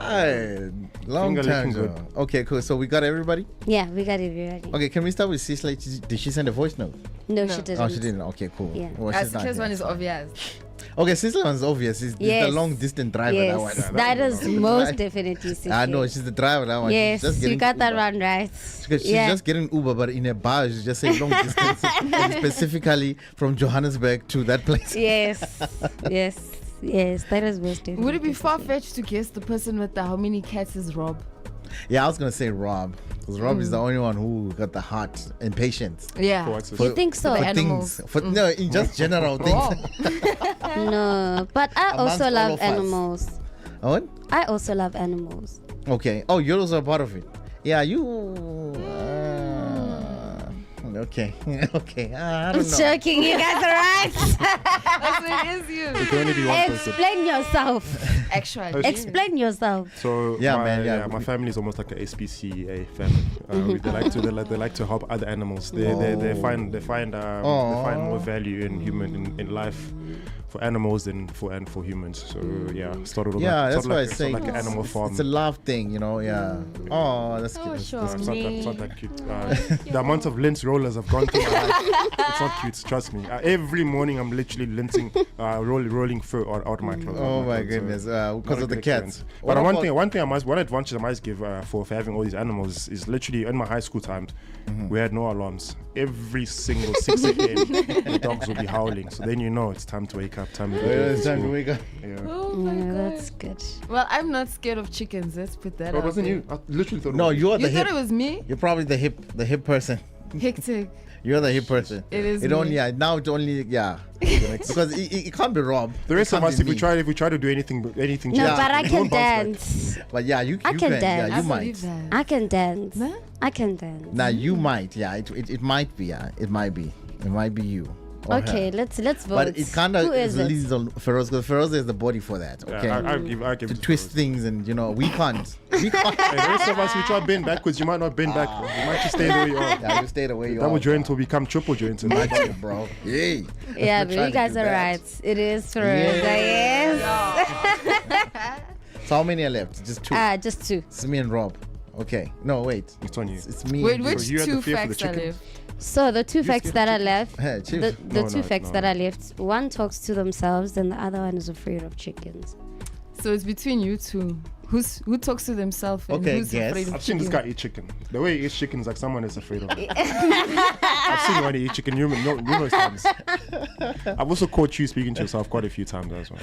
long time ago. Okay, cool. So we got everybody? Yeah, we got everybody. Okay, can we start with Cecily? Did she send a voice note? No, she didn't. Oh, she didn't. Okay, cool. Yeah. Well, Cecily's one is obvious. Okay, Cecily one's obvious. It's the long distance driver. Yes, that one. that is most definitely Cecily. I know, she's the driver. That one. Yes, she's just you got Uber. that one right. She's just getting Uber, but in a bar, she just say long distance, specifically from Johannesburg to that place. Yes, yes, that is most definitely. Would it be far-fetched to guess the person with the how many cats is Rob? Yeah, I was gonna say Rob, because Rob is the only one who got the heart and patience. Yeah, you think so? For things, no, in just general things. No, but I also love animals. What? I also love animals. Okay. Oh, you're also a part of it. Yeah, you. Okay. Okay. I don't know. Joking, you guys are right. So it is you. It can only be one person. Explain yourself. Actually. Explain yourself. So my family is almost like a SPCA family. They like to help other animals. They find more value in life for animals than for humans. So started. That's why I say like an animal farm. It's a love thing, you know. Yeah. Oh, that's cute. It's not that cute. The amount of lint rollers I've gone through my life, it's not cute. Trust me. Every morning I'm literally linting, rolling fur out of my clothes. Oh my goodness! Because of the cats. But one advantage I must give for having all these animals is literally in my high school times, we had no alarms. Every single 6 a.m. the dogs will be howling. So then you know it's time to wake up. It's time to wake up. Yeah. Oh my God. That's good. Well, I'm not scared of chickens. Let's put that out. It wasn't there. you. I literally thought. No, you're the You hip. thought it was me? You're probably the hip person. Hectic. You're the hip person. It is. It me. only now it only because it can't be Rob. The rest of us, if we try to do anything. No, but I can dance. But yeah, you can can. dance. Yeah, you might. I can dance. I can dance. Now you might. Yeah, it might be. Yeah, it might be. It might be you. Okay, let's vote. But it kind of leads on Feroz, because Feroz is the body for that. Okay, I give to twist things, and we can't. Hey, the rest of us, we try to bend backwards. You might not bend back. You might just stay the way you are. Yeah, you stay the way you are. Double joint will become triple joint. Imagine, bro. Yay. Yeah, but you guys are right. It is Feroz. Yes. So how many are left? Just two. Just two. It's me and Rob. Okay. No, wait. It's on you. It's me. Wait, and which you. two facts are left? So the two facts that are left, the No, two facts that are left, one talks to themselves and the other one is afraid of chickens. So it's between you two. Who talks to themselves and Okay, who's guess. afraid of I've seen chicken? this guy eat chicken. The way he eats chicken is like someone is afraid of it. I've seen when he eat chicken numerous times. I've also caught you speaking to yourself quite a few times as well.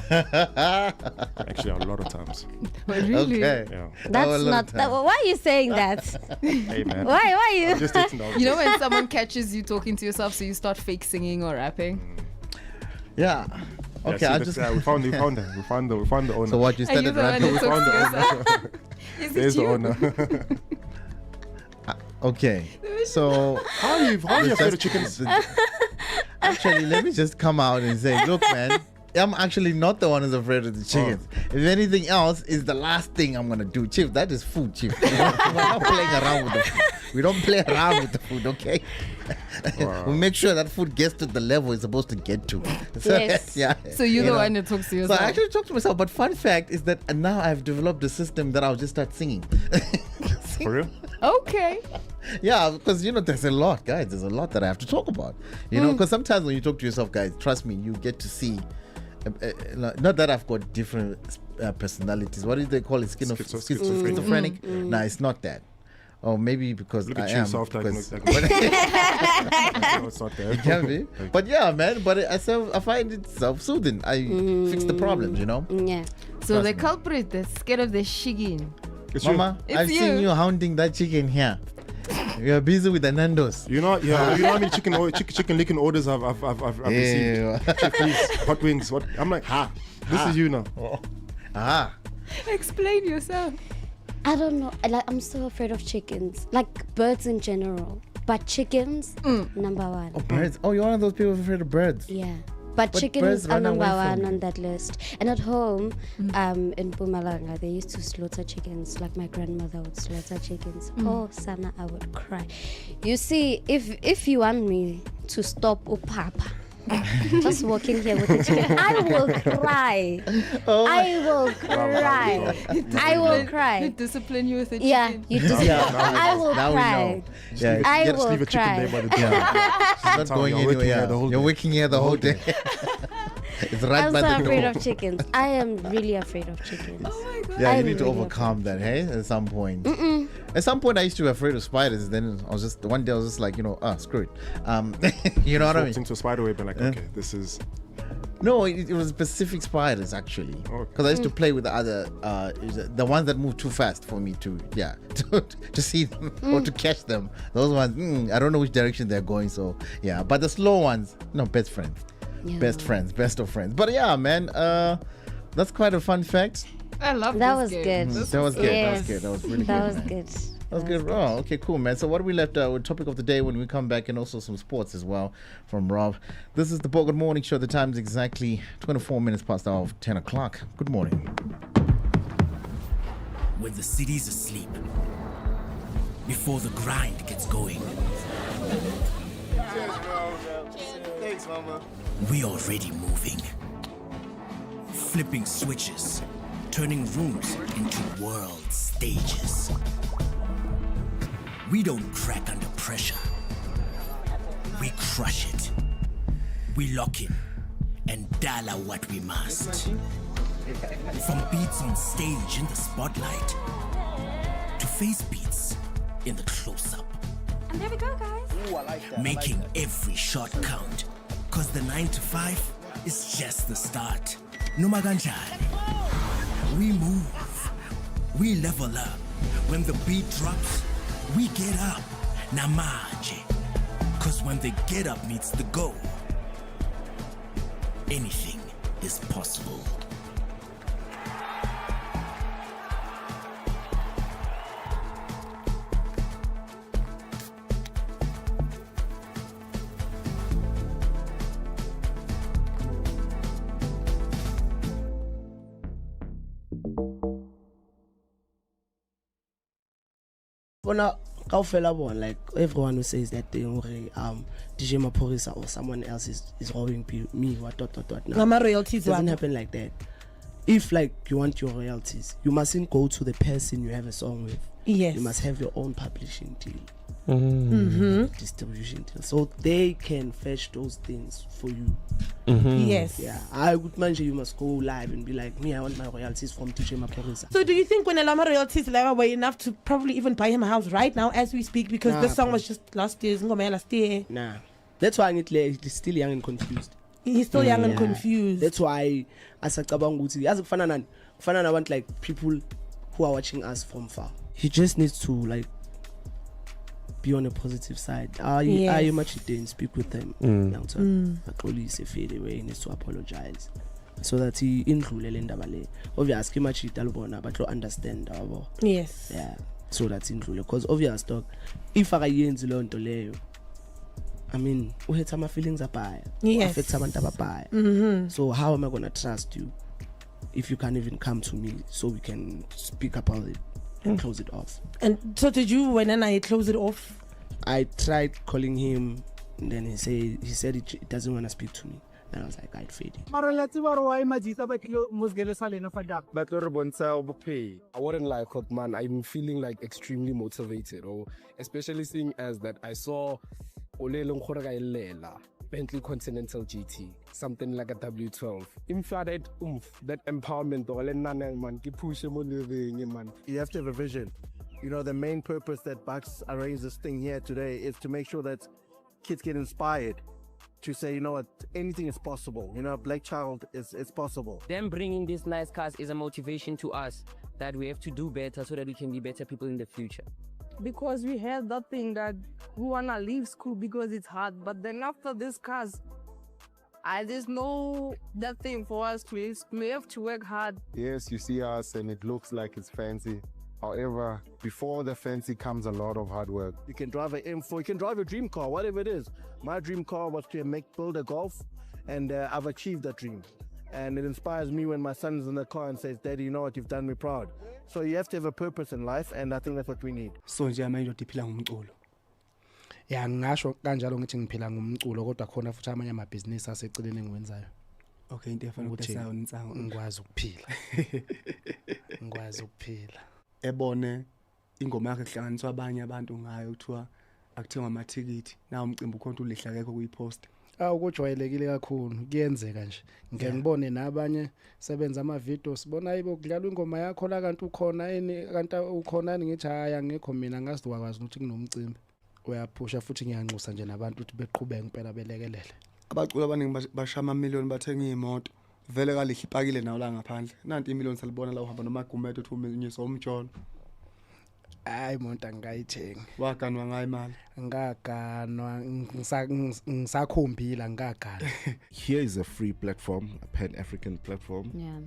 Actually, a lot of times. But really? Okay. Yeah. That's not. Why are you saying that? Hey man. Why are you? I'm just taking the You know when someone catches you talking to yourself, so you start fake singing or rapping? Yeah. Yeah, Okay, see, we found the owner. So what you Are you started the one rapping? who We found talks to the owner. yourself? Is There's it the you? owner. Okay. So How are you afraid of chickens? Actually, let me just come out and say, look, man, I'm actually not the one who's afraid of the chickens. If anything else, is the last thing I'm gonna do, Chief. That is food, Chief. We're not playing around with the food. We don't play around with the food, okay? Wow. We make sure that food gets to the level it's supposed to get to. So, Yes. yeah. So you're You the know. one that talks to So yourself. I actually talk to myself. But fun fact is that now I've developed a system that I'll just start singing. For real? Okay. Yeah, because there's a lot, guys. There's a lot that I have to talk about. Because sometimes when you talk to yourself, guys, trust me, you get to see. Not that I've got different personalities. What do they call it? Schizophrenic? No, it's not that. Or maybe because Look I at am. you, self-diagnosed. It's not there. It can be. But yeah, man. But I find it self-soothing. I fix the problems, you know. Yeah. So the culprit is scared of the chicken. Mama, I've seen you hounding that chicken here. You're busy with the Nando's. You know how many chicken licking orders I've received. Chef, please, hot wings. What? I'm like, this is you now. Explain yourself. I don't know. I'm so afraid of chickens, like birds in general. But chickens, number one. Oh, birds. Oh, you're one of those people afraid of birds. Yeah. But chickens birds are run number away from one you. on that list. And at home, in Pumalanga, they used to slaughter chickens. Like my grandmother would slaughter chickens. Oh, Sana, I would cry. You see, if you want me to stop Upapa, just walking here with the chicken, I will cry. I will cry. I will cry. He'd discipline you with a chicken. Yeah, you discipline. I will Now we cry. know. Yeah, I you gotta will leave a chicken there cry. by the door. She's not going You're working anywhere. here the whole You're day. working here the whole day. It's right I'm by so the afraid door. of chickens. I am really afraid of chickens. Oh my god. Yeah, you I'm need to really overcome that, hey? At some point. At some point, I used to be afraid of spiders. Then I was just one day I was just like, screw it. You know what I mean? Walked into a spider web and like, okay, this is. No, it was specific spiders actually. Because I used to play with the other, the ones that move too fast for me to see them or to catch them. Those ones, I don't know which direction they're going. So yeah, but the slow ones, no, best friends, best of friends. But yeah, man, that's quite a fun fact. I love That this was game. good. That was good. Yes. That was really That good. was man. good. That was good. Oh, okay, cool, man. So what we left with topic of the day when we come back, and also some sports as well from Rob. This is the Bogart Morning Show. The time is exactly 24 minutes past the hour of 10 o'clock. Good morning. When the city's asleep, before the grind gets going, Thanks, mama. we already moving. Flipping switches, turning rooms into world stages. We don't crack under pressure. We crush it. We lock in and dollar what we must. From beats on stage in the spotlight to face beats in the close-up. And there we go, guys. Ooh, I like that. Making every shot count. Cause the 9 to 5 is just the start. Numaganjani. We move. We level up. When the beat drops, we get up. Namaje. Cause when the get up meets the go, anything is possible. Bona kaofela bona, like everyone who says that thing DJ Maporisa or someone else is robbing me what. No, Ngama royalties doesn't wabo. happen like that. If like you want your royalties, you mustn't go to the person you have a song with. Yes. You must have your own publishing deal. Distribution deal, so they can fetch those things for you. Yes. Yeah, I would mention you must go live and be like, me, I want my royalties from DJ Maporisa. So do you think when Elama royalties level were enough to probably even buy him a house right now as we speak, because Nah, this song bro. was just last year? Nah, that's why I need he's still young and confused. He's still young and confused. That's why asacabanga ukuthi yazi kufana nabantu like people who are watching us from far. He just needs to like be on a positive side. Are you much didn't speak with them? Axolise feel away, he needs to apologize so that he indlule le ndaba le. Obviously much italubona but lo understand abo. Yes. Yeah. So that's indlule because obvious dog if akayenzi lo nto leyo, I mean, uhetha my feelings abaya. Yes. Affect abantu abaya. So how am I going to trust you if you can't even come to me so we can speak about it and close it off? And so did you when I close it off? I tried calling him and then he said he doesn't want to speak to me. And I was like, I'd fade it. I wouldn't lie, man. I'm feeling like extremely motivated, especially seeing as that I saw Bentley Continental GT, something like a W12. That empowerment, man, keep pushing on the man. You have to have a vision. You know, the main purpose that Bucks arranged this thing here today is to make sure that kids get inspired to say, you know what, anything is possible. You know, Black Child is possible. Them bringing these nice cars is a motivation to us that we have to do better so that we can be better people in the future. Because we had that thing that we wanna leave school because it's hard, but then after this cars, there's no that thing for us to. We have to work hard. Yes, you see us and it looks like it's fancy. However, before the fancy comes a lot of hard work. You can drive an M4, you can drive your dream car, whatever it is. My dream car was to build a Golf, and I've achieved that dream. And it inspires me when my son's in the car and says, Daddy, you know what, you've done me proud. So you have to have a purpose in life, and I think that's what we need. So nje manje udiphila ngomculo. Ya ngisho kanjalo ngithi ngiphila ngomculo kodwa khona futhi amanye amabhizinisi aseceleni engiwenzayo. Okay, into efana ukuthenga unsango ngikwazi ukuphila. Ngikwazi ukuphila. Ebone ingoma yakhe kuhlanganiswa abanye abantu ngayo kuthiwa akuthengwa amathikithi na umcimbi ukhonto ulihla akekho kuyipost. Ukujwayelekile kakhulu kuyenzeka nje. Ngeke ngibone nabanye sebenza ama videos sibona ayibo kudlalwa ingoma yakho la kanti ukhona kanti ukhona ngithi haya ngekho mina ngazi wakwazi ukuthi kunomcimbi. Uyaphusha futhi ngiyanxusa nje nabantu ukuthi beqhubeke impela belekelele. Abaculi abaningi bashama amamiliyoni bathenga imoto. Vele kalihle ipakile nawo la ngaphandle. Nanti imiliyoni salibona la uhamba nomagumeto uthi unyisa umtsholo. Hayi monto angayithengi. Waganwa ngayo imali. Ngaganwa ngisakhombila ngagana. Here is a free platform, a Pan-African platform. Yeah.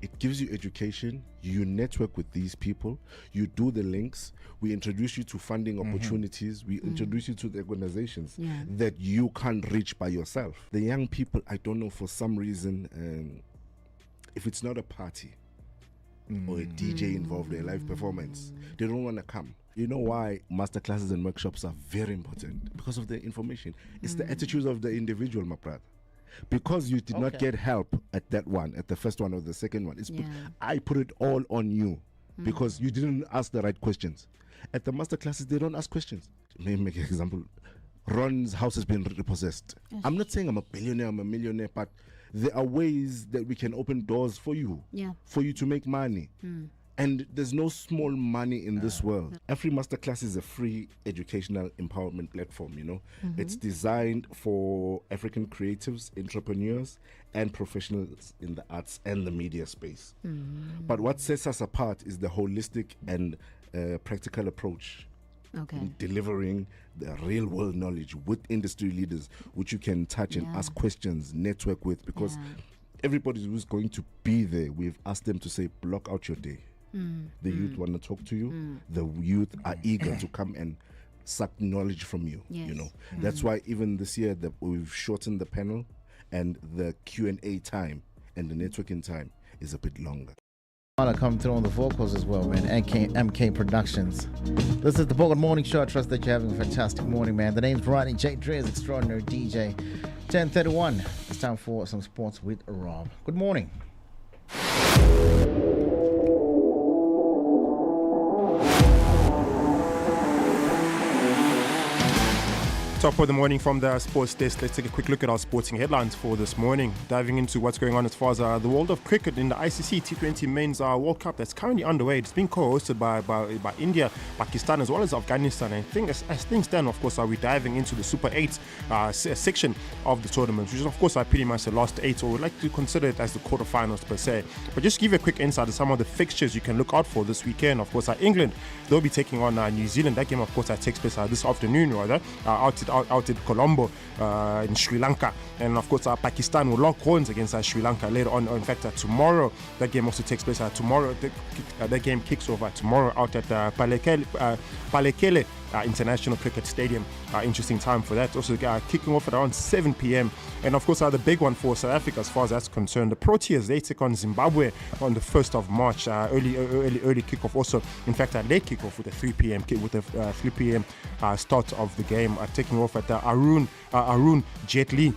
It gives you education. You network with these people. You do the links. We introduce you to funding opportunities. We introduce you to the organizations that you can't reach by yourself. The young people, I don't know, for some reason, if it's not a party or a DJ involved in a live performance, they don't want to come. You know why masterclasses and workshops are very important? Because of the information. It's the attitudes of the individual, my brother. Because you did not get help at that one, at the first one or the second one. I put it all on you because you didn't ask the right questions. At the master classes, they don't ask questions. Let me make an example. Ron's house has been repossessed. I'm not saying I'm a billionaire, I'm a millionaire, but there are ways that we can open doors for you, for you to make money. And there's no small money in this world. Every masterclass is a free educational empowerment platform, you know. It's designed for African creatives, entrepreneurs, and professionals in the arts and the media space. But what sets us apart is the holistic and practical approach. In delivering the real world knowledge with industry leaders, which you can touch and ask questions, network with, because everybody who's going to be there, we've asked them to say, block out your day. The youth want to talk to you. The youth are eager to come and suck knowledge from you. You know, that's why even this year that we've shortened the panel, and the Q&A time and the networking time is a bit longer. Want to come through on the vocals as well, man. MK Productions. This is the Bogart Morning Show. I trust that you're having a fantastic morning, man. The name's Ronnie J. Dre's extraordinary DJ. 10:31. It's time for some sports with Rob. Good morning. Top of the morning from the sports desk. Let's take a quick look at our sporting headlines for this morning. Diving into what's going on as far as the world of cricket in the ICC T20 Men's World Cup that's currently underway. It's being co-hosted by India, Pakistan, as well as Afghanistan. And I think as things stand, of course, we're diving into the Super 8 section of the tournament, which is, of course, pretty much the last 8, or we'd like to consider it as the quarterfinals per se. But just to give you a quick insight of some of the fixtures you can look out for this weekend. Of course, England, they'll be taking on New Zealand. That game, of course, takes place this afternoon, rather, out in Colombo in Sri Lanka. And of course Pakistan will lock horns against Sri Lanka later on. In fact, tomorrow that game also takes place. Tomorrow that game kicks off tomorrow out at Palekele International Cricket Stadium. Interesting time for that. Also kicking off at around 7 p.m. And of course the big one for South Africa as far as that's concerned, the Proteas, they take on Zimbabwe on the 1st of March. Early kickoff. Also, in fact, a late kickoff with a 3 p.m. Start of the game. Taking off at the Arun Jaitley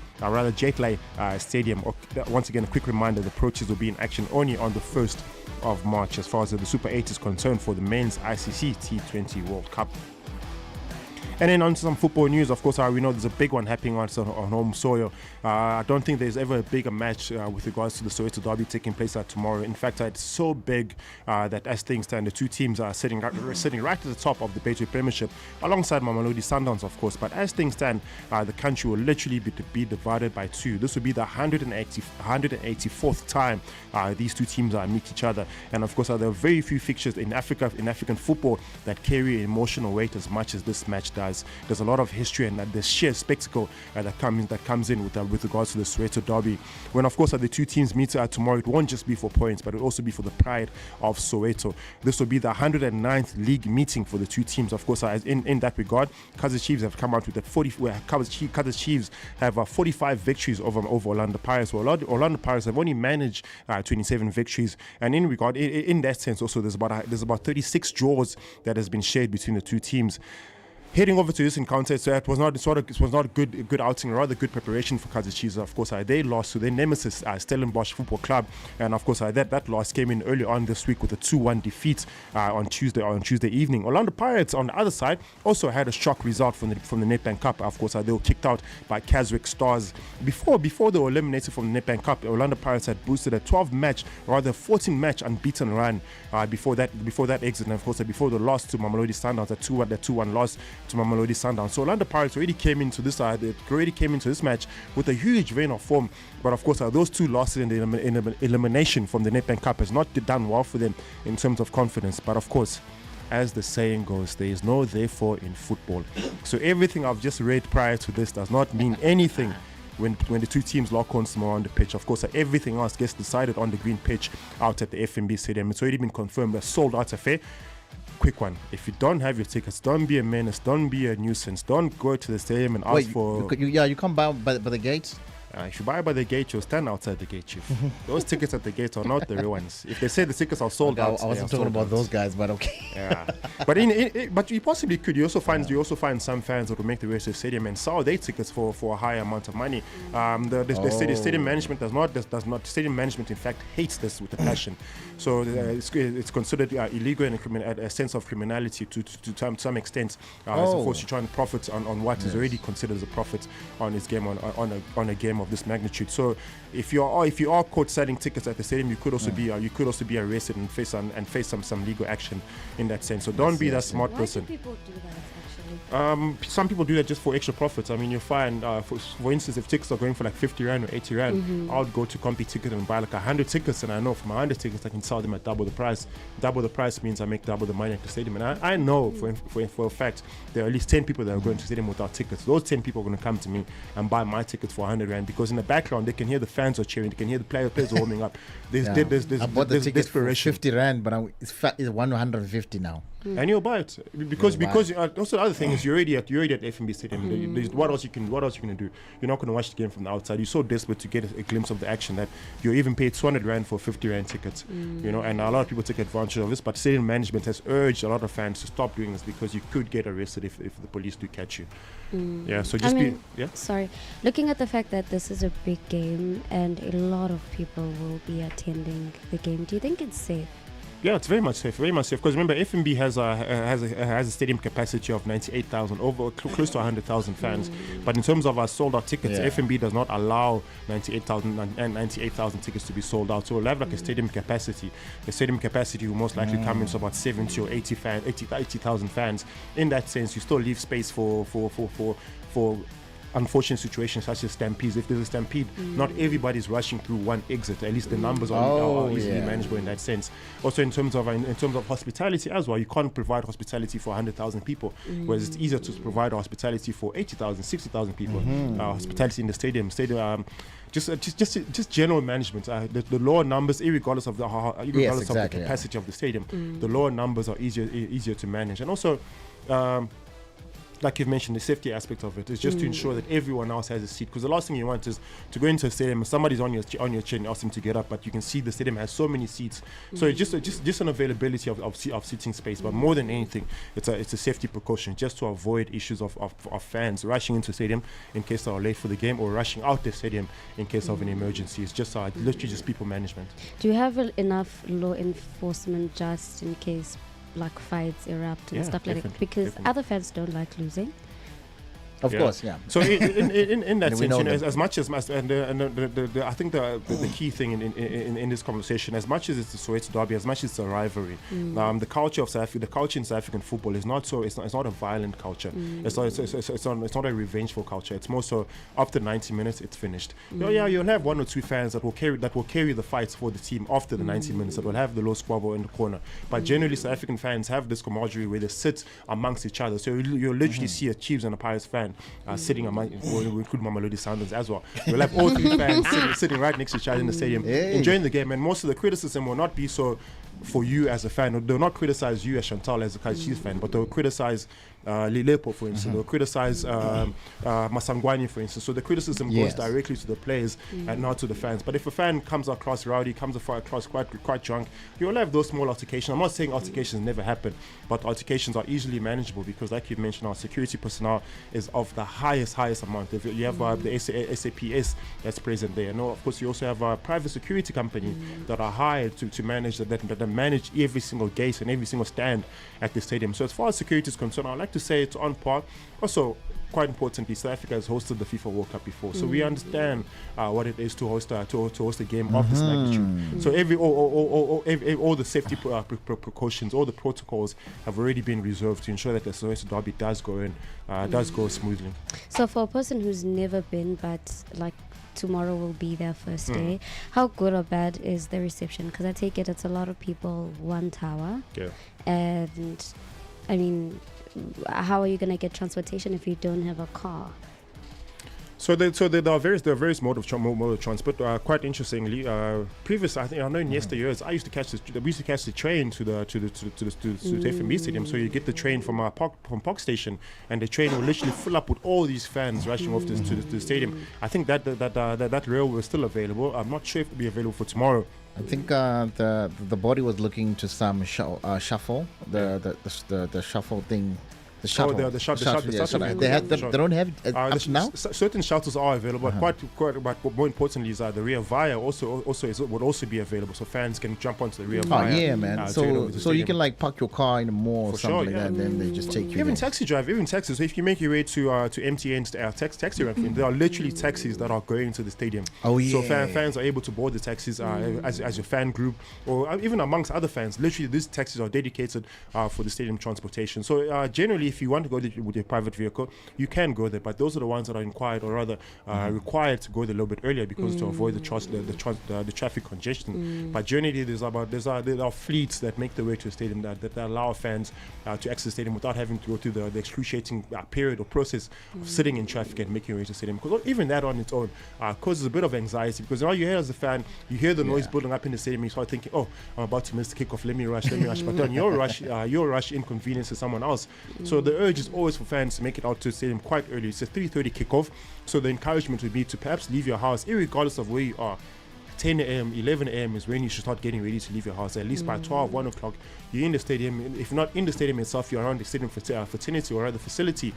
Stadium. Once again, a quick reminder: the Proteas will be in action only on the 1st of March as far as the Super 8 is concerned for the men's ICC T20 World Cup. And then on to some football news, of course, we know there's a big one happening on home soil. I don't think there's ever a bigger match with regards to the Soweto derby taking place tomorrow. In fact, it's so big that as things stand, the two teams are sitting right at the top of the Betway Premiership, alongside Mamelodi Sundowns, of course. But as things stand, the country will literally be divided by two. This will be the 184th time these two teams meet each other. And of course, there are very few fixtures in African football that carry emotional weight as much as this match does. There's a lot of history and the sheer spectacle that comes in with regards to the Soweto derby. When of course the two teams meet tomorrow, it won't just be for points, but it will also be for the pride of Soweto. This will be the 109th league meeting for the two teams. Of course, in that regard, Kaizer Chiefs have come out with Kaizer Chiefs have 45 victories over Orlando Pirates. Well, Orlando Pirates have only managed 27 victories, and in that sense also there's about 36 draws that has been shared between the two teams. Heading over to this encounter, so it was not a good outing, rather good preparation for Kaizer Chiefs. Of course, they lost to their nemesis, Stellenbosch Football Club, and of course that loss came in early on this week with a 2-1 defeat on Tuesday evening. Orlando Pirates, on the other side, also had a shock result from the Nedbank Cup. Of course, they were kicked out by Keswick Stars before they were eliminated from the Nedbank Cup. Orlando Pirates had boosted a 14-match unbeaten run before that exit, and of course before the loss to Mamelodi Sundowns, the 2-1 loss to Mamelodi Sundowns. So Orlando Pirates already came into this match with a huge vein of form. But of course, those two losses in the elimination from the Nedbank Cup has not done well for them in terms of confidence. But of course, as the saying goes, there is no therefore in football. So everything I've just read prior to this does not mean anything when the two teams lock horns tomorrow on the pitch. Of course, everything else gets decided on the green pitch out at the FNB Stadium. It's already been confirmed, a sold-out affair. Quick one. If you don't have your tickets, don't be a menace, don't be a nuisance, don't go to the stadium and ask for... You come by the gate? If you buy by the gate, you'll stand outside the gate, Chief. Those tickets at the gate are not the real ones. If they say the tickets are sold out, I wasn't talking about those guys, but okay. Yeah, but but you possibly could. You also find some fans that will make the way to the stadium and sell their tickets for a higher amount of money. The stadium management does not. Stadium management, in fact, hates this with a passion. So it's considered illegal and a sense of criminality to some extent. As of course, you're trying to profit on what is already considered as a profit on this game on a game of this magnitude. So if you are caught selling tickets at the stadium, you could also be arrested and face some legal action in that sense. So don't be that smart person. Why do people do that actually? Some people do that just for extra profits. I mean, you find for instance, if tickets are going for like 50 rand or 80 rand, I would go to Compy Ticket and buy like 100 tickets, and I know from 100 tickets I can sell them at double the price. Double the price means I make double the money at the stadium, and I know for a fact there are at least 10 people that are going to the stadium without tickets. Those 10 people are going to come to me and buy my tickets for 100 rand, because in the background they can hear the fans are cheering, they can hear the players warming up. I bought the ticket for 50 rand, but it's 150 now. And you'll buy it because also the other thing is you're already at FNB Stadium. What else you can do? You're not going to watch the game from the outside. You're so desperate to get a glimpse of the action that you even paid 200 rand for 50 rand tickets. And a lot of people take advantage of this. But stadium management has urged a lot of fans to stop doing this, because you could get arrested if the police do catch you. Yeah. So Sorry, looking at the fact that this is a big game and a lot of people will be attending the game, do you think it's safe? Yeah, it's very much safe. Because remember, FNB has a stadium capacity of 98,000, over close to 100,000 fans. But in terms of our sold-out tickets, FNB does not allow 98,000 tickets to be sold out. So we'll have like a stadium capacity. The stadium capacity will most likely come into about 70 or 80,000 fans. In that sense, you still leave space for unfortunate situations such as stampedes. If there's a stampede, not everybody's rushing through one exit. At least the numbers are easily manageable in that sense. Also, in terms of hospitality as well, you can't provide hospitality for 100,000 people, whereas it's easier to provide hospitality for 80,000, 60,000 people. Hospitality in the stadium. Just general management. The lower numbers, regardless of the capacity of the stadium, the lower numbers are easier to manage. And also, like you've mentioned, the safety aspect of it is just to ensure that everyone else has a seat. Because the last thing you want is to go into a stadium and somebody's on your chair and ask them to get up, but you can see the stadium has so many seats. So it's just an availability of seating space. But more than anything, it's a safety precaution, just to avoid issues of fans rushing into the stadium in case they are late for the game, or rushing out the stadium in case of an emergency. It's just literally just people management. Do you have enough law enforcement just in case like fights erupt and stuff like that? Because other fans don't like losing. Of course, yeah. So in that And we sense, know you know, them. as much as I think the key thing in this conversation, as much as it's the Soweto derby, as much as it's a rivalry, the culture of South Africa, the culture in South African football is not so. It's not a violent culture. It's not a revengeful culture. It's more so after 90 minutes, it's finished. You'll have one or two fans that will carry the fights for the team after the 90 minutes. That will have the low squabble in the corner. But generally, South African fans have this camaraderie where they sit amongst each other. So you'll literally see a Chiefs and a Pirates fan sitting among, or we include Mamelodi Sundowns as well. You'll have all three fans sitting right next to each other in the stadium, enjoying the game. And most of the criticism will not be so for you as a fan. They'll not criticize you as Chantal as a Kaizer Chiefs fan, but they'll criticize Lilepo, for instance. They'll criticize Masangwani, for instance. So the criticism goes directly to the players and not to the fans. But if a fan comes across rowdy, comes across quite drunk, you'll have those small altercations. I'm not saying altercations never happen, but altercations are easily manageable because, like you mentioned, our security personnel is of the highest amount. If you have the SAPS that's present there. And of course, you also have a private security company that are hired to manage that manage every single gate and every single stand at the stadium. So as far as security is concerned, I'd like to say it's on par. Also, quite importantly, South Africa has hosted the FIFA World Cup before, so we understand what it is to host a game of this magnitude. So all the safety precautions, all the protocols have already been reserved to ensure that the Soweto derby does go smoothly. So for a person who's never been, but like tomorrow will be their first day, how good or bad is the reception? Because I take it's a lot of people, one tower. Yeah. And I mean, how are you going to get transportation if you don't have a car? So there are various mode of transport. Quite interestingly, previous I know in yesteryears we used to catch the train to the FNB stadium. So you get the train from Park Station, and the train will literally fill up with all these fans rushing off to the stadium. I think that rail was still available. I'm not sure if it'll be available for tomorrow. I think the body was looking to some shuffle, the shuffle thing. The shuttle. The shuttle. They don't have it up now? Certain shuttles are available, but but more importantly is the rear via would also be available, so fans can jump onto the rear via. Oh yeah, man. So you can like park your car in a mall or something like that, and then they just take you. Even taxis. So if you make your way to MTN's taxi rank, there are literally taxis that are going to the stadium. Oh yeah. So fans are able to board the taxis as your fan group, or even amongst other fans. Literally, these taxis are dedicated for the stadium transportation. So generally, if you want to go with your private vehicle, you can go there, but those are the ones that are required to go there a little bit earlier because to avoid the traffic congestion. But generally, there are fleets that make their way to the stadium that allow fans to access the stadium without having to go through the excruciating period or process of sitting in traffic and making your way to the stadium. Because even that on its own causes a bit of anxiety, because all you hear as a fan, you hear the noise building up in the stadium, you start thinking, oh, I'm about to miss the kickoff, let me rush. But then your rush inconveniences someone else. So the urge is always for fans to make it out to the stadium quite early. It's a 3:30 kickoff, so the encouragement would be to perhaps leave your house, irregardless of where you are. 10 a.m., 11 a.m. is when you should start getting ready to leave your house. At least by 12, 1 o'clock, you're in the stadium. If not in the stadium itself, you're around the stadium fraternity or other facility.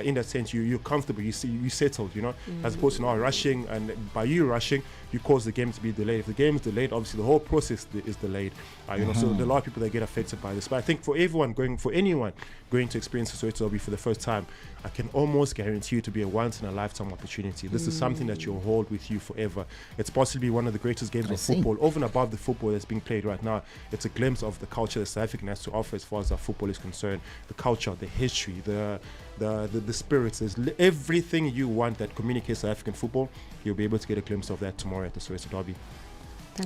In that sense, you're comfortable, you settled, as opposed to now rushing. And by you rushing, you cause the game to be delayed. If the game is delayed, obviously the whole process is delayed. So there are a lot of people that get affected by this. But I think for anyone going to experience the Soweto derby for the first time, I can almost guarantee you to be a once-in-a-lifetime opportunity. This is something that you'll hold with you forever. It's possibly one of the greatest games of football, over and above the football that's being played right now. It's a glimpse of the culture that South African has to offer as far as our football is concerned. The culture, the history, the spirits. There's everything you want that communicates South African football. You'll be able to get a glimpse of that tomorrow at the Soweto derby.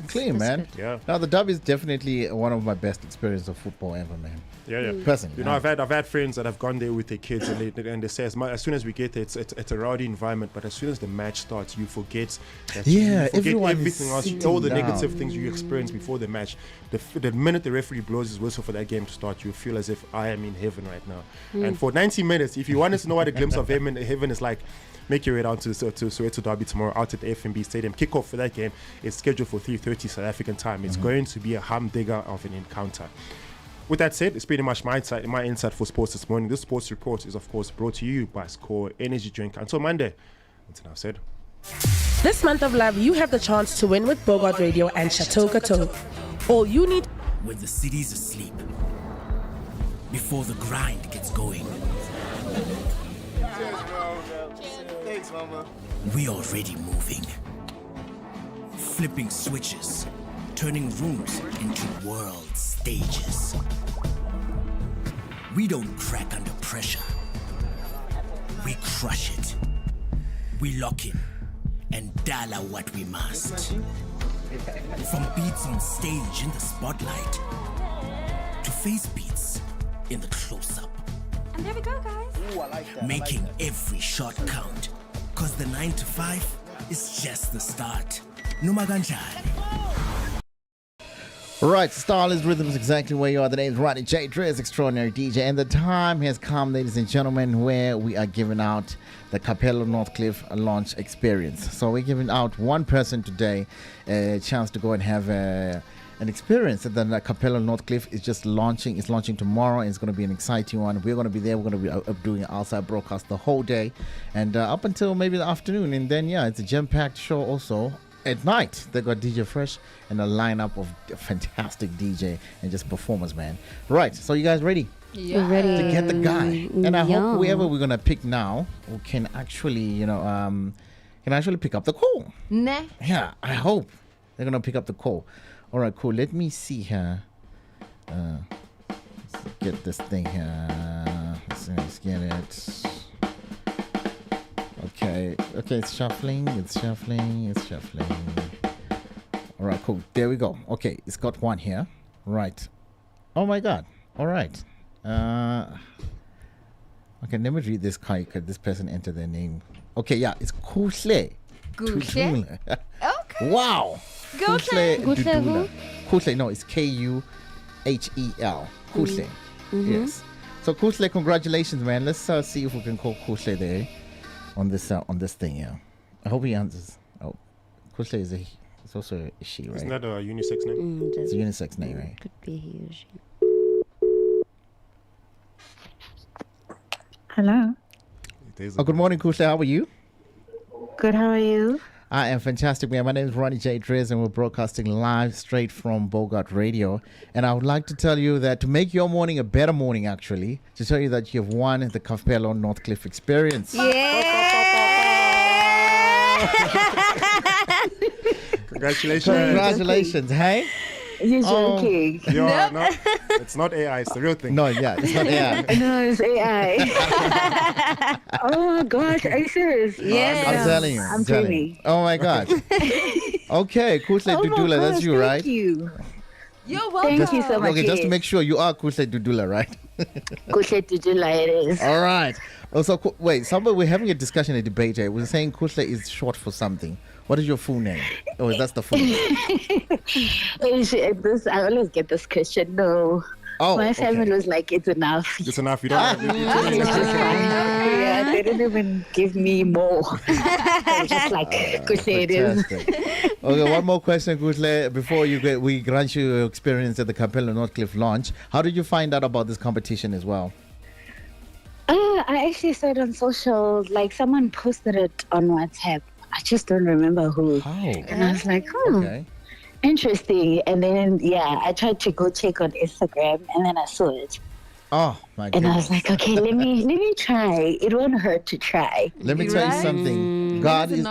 Clean, man. Good. Yeah. Now the derby is definitely one of my best experiences of football ever, man. Yeah. Personally, I've had friends that have gone there with their kids, and they say as soon as we get there, it's a rowdy environment. But as soon as the match starts, you forget that everyone everything else, all the negative things you experienced before the match. The minute the referee blows his whistle for that game to start, you feel as if I am in heaven right now. And for 90 minutes, if you wanted to know what a glimpse of heaven is like, make your way down to Soweto derby tomorrow out at the FNB Stadium. Kickoff for that game is scheduled for 3:30 South African time. It's going to be a humdinger of an encounter. With that said, it's pretty much my insight for sports this morning. This sports report is, of course, brought to you by Score Energy Drink. Until Monday, until now said. This month of love, you have the chance to win with Bogart Radio and Chateau Gateaux. All you need... When the city's asleep, before the grind gets going, Cheers, bro. Thanks, mama. We already moving. Flipping switches, turning rooms into world stages. We don't crack under pressure. We crush it. We lock in and dollar what we must. From beats on stage in the spotlight to face beats in the close-up. And there we go, guys. Ooh, I like that. Making every shot count. Cause the 9 to 5 is just the start. Noma kanjani? Right, Starless Rhythm is exactly where you are. The name is Ronnie J. Drez, extraordinary DJ. And the time has come, ladies and gentlemen, where we are giving out the Capello Northcliffe launch experience. So we're giving out one person today a chance to go and have an experience that the Capello Northcliffe is just launching. It's launching tomorrow, and it's going to be an exciting one. We're going to be there. We're going to be doing an outside broadcast the whole day and up until maybe the afternoon. And then, yeah, it's a jam-packed show also. At night, they got DJ Fresh and a lineup of fantastic DJ and just performers, man. Right, so you guys ready? Yeah. Ready. To get the guy. And I Yeah. hope whoever we're going to pick now who can actually, can actually pick up the call. Nah. Yeah, I hope they're going to pick up the call. All right, cool. Let me see here. Let's get this thing here. Let's get it. Okay, it's shuffling. All right, cool. There we go. Okay, it's got one here. Right. Oh my God. All right. Okay, let me read this card. Could this person enter their name? Okay, yeah, it's Kushle. Kushle? Okay. Wow. Kushle. Kushle who? Kushle, no, it's Kuhel. Kushle. Yes. So Kushle, congratulations, man. Let's see if we can call Kushle there on this thing here. I hope he answers. Oh, Kushle is it's also a she, right? Isn't that a unisex name? It's a unisex name, right? Could be he or she. Hello. Oh, good morning, Kushle. How are you? Good, how are you? I am fantastic, man. My name is Ronnie J. Drez, and we're broadcasting live straight from Bogart Radio. And I would like to tell you that to make your morning a better morning, actually, to tell you that you've won the Capello Northcliffe experience. Congratulations. Congratulations, hey? You're joking. No, it's not AI, it's the real thing. No, yeah, it's not AI. No, it's AI. Oh my gosh, are you serious? Yeah. I'm telling you. I'm dreaming. Oh my God. Okay, Kushle Dudula, that's you, right? Thank you. You're welcome. Thank you so much. Okay, just to make sure you are Kushle Dudula, right? Kushle Dudula it is. All right. Also, wait, we're having a discussion, a debate here. We're saying Kushle is short for something. What is your full name? Oh, that's the full name. I always get this question. No. Oh, my family was like, it's enough. It's enough. You don't Yeah, they didn't even give me more. Just like, Kushle it is. Okay, one more question, Kushle. Before we grant you your experience at the Capello Northcliffe launch, how did you find out about this competition as well? I actually saw it on social. Like, someone posted it on WhatsApp. I just don't remember who. Oh. And I was like, interesting. And then, I tried to go check on Instagram, and then I saw it. Oh, my God. And I was like, okay, let me try. It won't hurt to try. Let me tell you something. God is,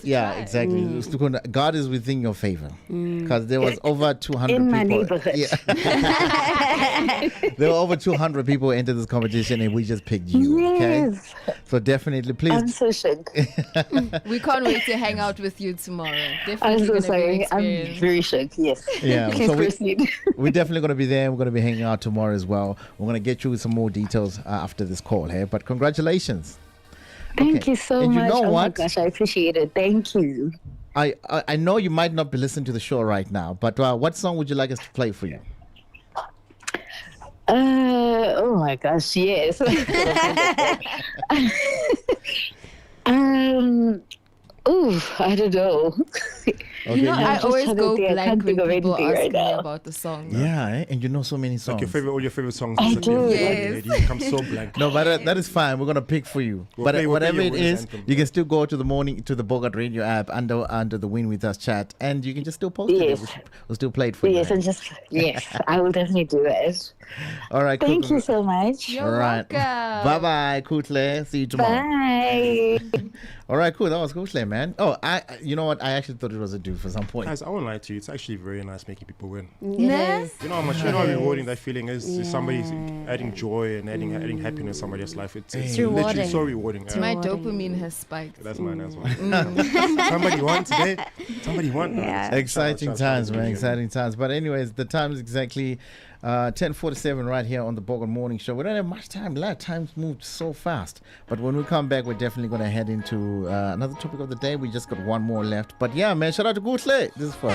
exactly. God is within your favor. Because there was over 200 in people. my neighborhood. Yeah. There were over 200 people entered this competition, and we just picked you. Yes. Okay? So definitely, please. I'm so shook. We can't wait to hang out with you tomorrow. Definitely I'm so gonna sorry. Be an I'm experience. very shook. Yes. Yeah. Please So proceed. we're definitely going to be there. We're going to be hanging out tomorrow as well. We're going to get you some more details after this call here. But congratulations. Thank you so And much. you know oh what? my gosh, I appreciate it. Thank you. I know you might not be listening to the show right now, but what song would you like us to play for you? Oh my gosh, yes. I don't know. Okay, You know, I always go I blank can't when think of people anything ask right me now. about the song. Yeah, and you know so many songs. Like all your favorite songs. I disappear. do. Yes. You become so blank. No, but that is fine. We're gonna pick for you. We'll But play whatever your it winners is, anthem. you can still go to the Bogart Radio app under the Win With Us chat, and you can just still post it. Yes. We'll still play it for you. Yes, man. and just yes, I will definitely do it. All right. Thank cool. you so much. You're All right. welcome. Bye bye, Kutle. See you tomorrow. Bye. All right, cool. That was Kutle, man. Oh, you know what? I actually thought it was a dude for some point. Guys, I won't lie to you. It's actually very nice making people win. Yes. You know how much, you know how rewarding that feeling is. Somebody's adding joy and adding happiness to somebody's life. It's rewarding. literally so rewarding. My dopamine has spiked. That's mine as well. Somebody won today. Somebody won. Yeah. Exciting times, man. man. Exciting times. But anyways, the time is exactly 10:47 right here on the Bogart Morning Show. We don't have much time left. Time's moved so fast. But when we come back, we're definitely going to head into another topic of the day. We just got one more left. But yeah, man, shout out to Gutle. This is for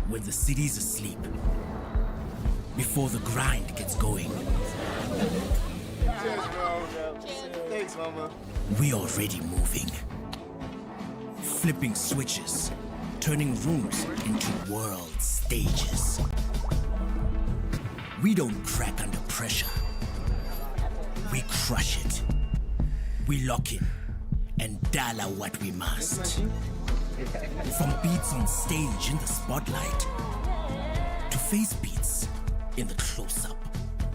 When the city's asleep, before the grind gets going, Cheers, bro. Thanks, mama. we already moving. Flipping switches, turning rooms into world stages. We don't crack under pressure. We crush it. We lock in and dollar what we must. From beats on stage in the spotlight to face beats in the close-up.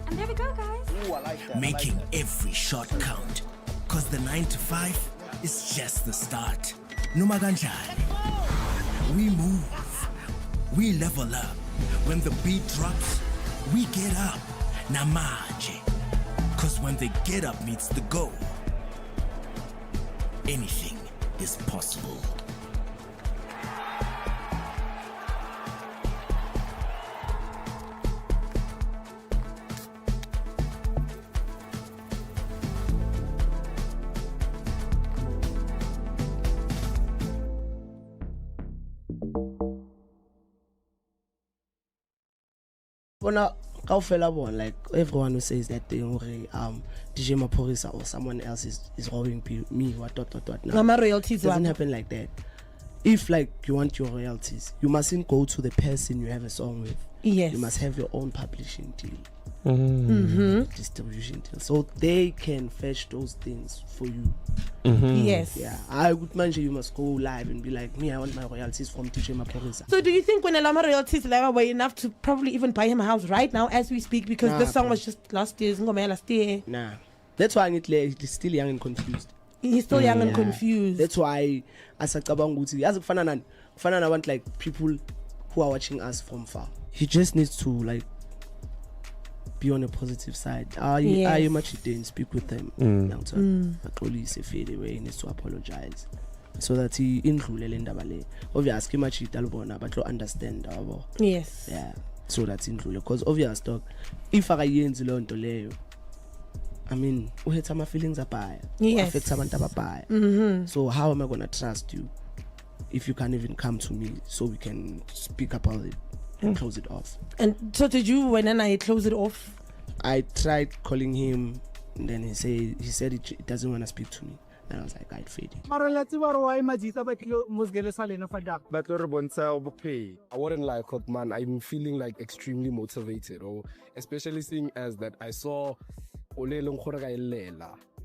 And there we go, guys. Ooh, I like that. Making every shot count. Cause the 9 to 5 is just the start. Noma kanjani. We move. We level up. When the beat drops, we get up. Namaje. Cause when the get up meets the go, anything is possible. Bona kaofela bona, like everyone who says that thing, DJ Maphorisa or someone else is robbing me, what. No, Ngama royalties it doesn't one. happen like that. If like you want your royalties, you mustn't go to the person you have a song with. Yes. You must have your own publishing deal. Distribution deal, so they can fetch those things for you. Yes. Yeah, I would mention you must go live and be like, me, I want my royalties from DJ Maphorisa. So do you think when Elama royalties level were enough to probably even buy him a house right now as we speak, because Nah, this song bro. was just last year. Nah, that's why he's still young and confused. He's still young and confused. That's why asacabanga ukuthi yazi kufana na want like people who are watching us from far. He just needs to like be on a positive side. Yes. You much didn't speak with them. Axolise fade away, he needs to apologize so that he indlulele indaba le. Obviously much italbona but lo understand abo. Yes. Yeah. So that's indlule, because obvious dog, if akayenzi lo nto leyo, I mean, uhetha my feelings abaya. Yes. Affect abantu ababaya. So how am I gonna trust you if you can't even come to me so we can speak about it and close it off? And so did you, when I close it off? I tried calling him, and then he said he doesn't want to speak to me. And I was like, I'd fade it. I wouldn't lie, cause man, I'm feeling like extremely motivated, or especially seeing as that I saw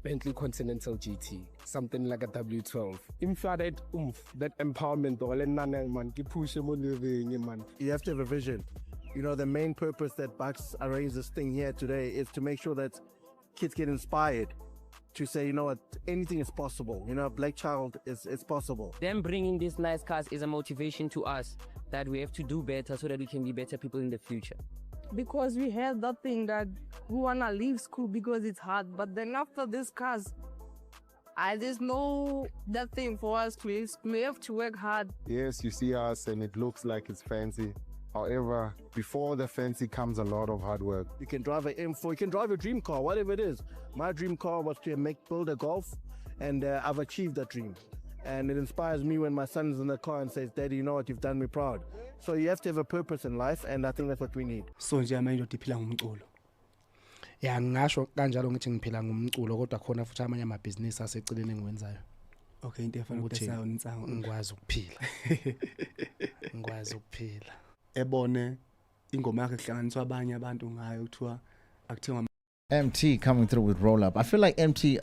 Bentley Continental GT, something like a W12. That empowerment man. You have to have a vision. You know, the main purpose that Bucks arranged this thing here today is to make sure that kids get inspired to say, you know what, anything is possible. You know, Black Child is possible. Them bringing these nice cars is a motivation to us that we have to do better so that we can be better people in the future. Because we had that thing that we wanna leave school because it's hard, but then after this cars, there's no that thing for us to use. We have to work hard. Yes, you see us and it looks like it's fancy. However, before the fancy comes a lot of hard work. You can drive an M4, you can drive a dream car, whatever it is. My dream car was to build a Golf, and I've achieved that dream. And it inspires me when my son is in the car and says, Daddy, you know what, you've done me proud. So you have to have a purpose in life, and I think that's what we need. So nje manje udiphila ngumculo. Ya ngisho kanjalo ngithi ngiphila ngumculo, kodwa khona futhi amanye amabhizinisi aseceleni engiwenzayo. Okay, into efana ukuthi ukudesa unsango. ngikwazi ukuphila. Ngikwazi ukuphila. Ebone ingoma yakhe kuhlanganiswa abanye abantu ngayo kuthiwa akuthiwa MT coming through with Roll Up. I feel like MT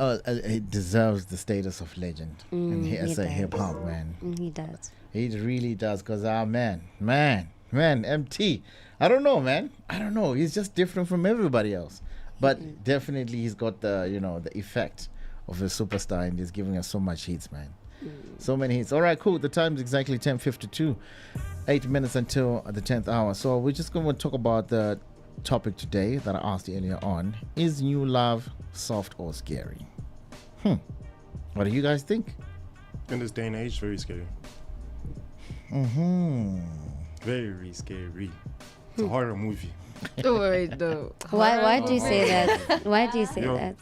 he deserves the status of legend. And he as a hip hop man. He does. He really does, because man, MT. I don't know, man. I don't know. He's just different from everybody else. But definitely he's got the, the effect of a superstar, and he's giving us so much hits, man. So many hits. All right, cool. The time's exactly 10:52. 8 minutes until the 10th hour. So we're just going to talk about the topic today that I asked you earlier on. Is new love soft or scary? What do you guys think? In this day and age, very scary. Very scary. It's a horror movie. Don't worry though. Why do you say that? Why do you say that?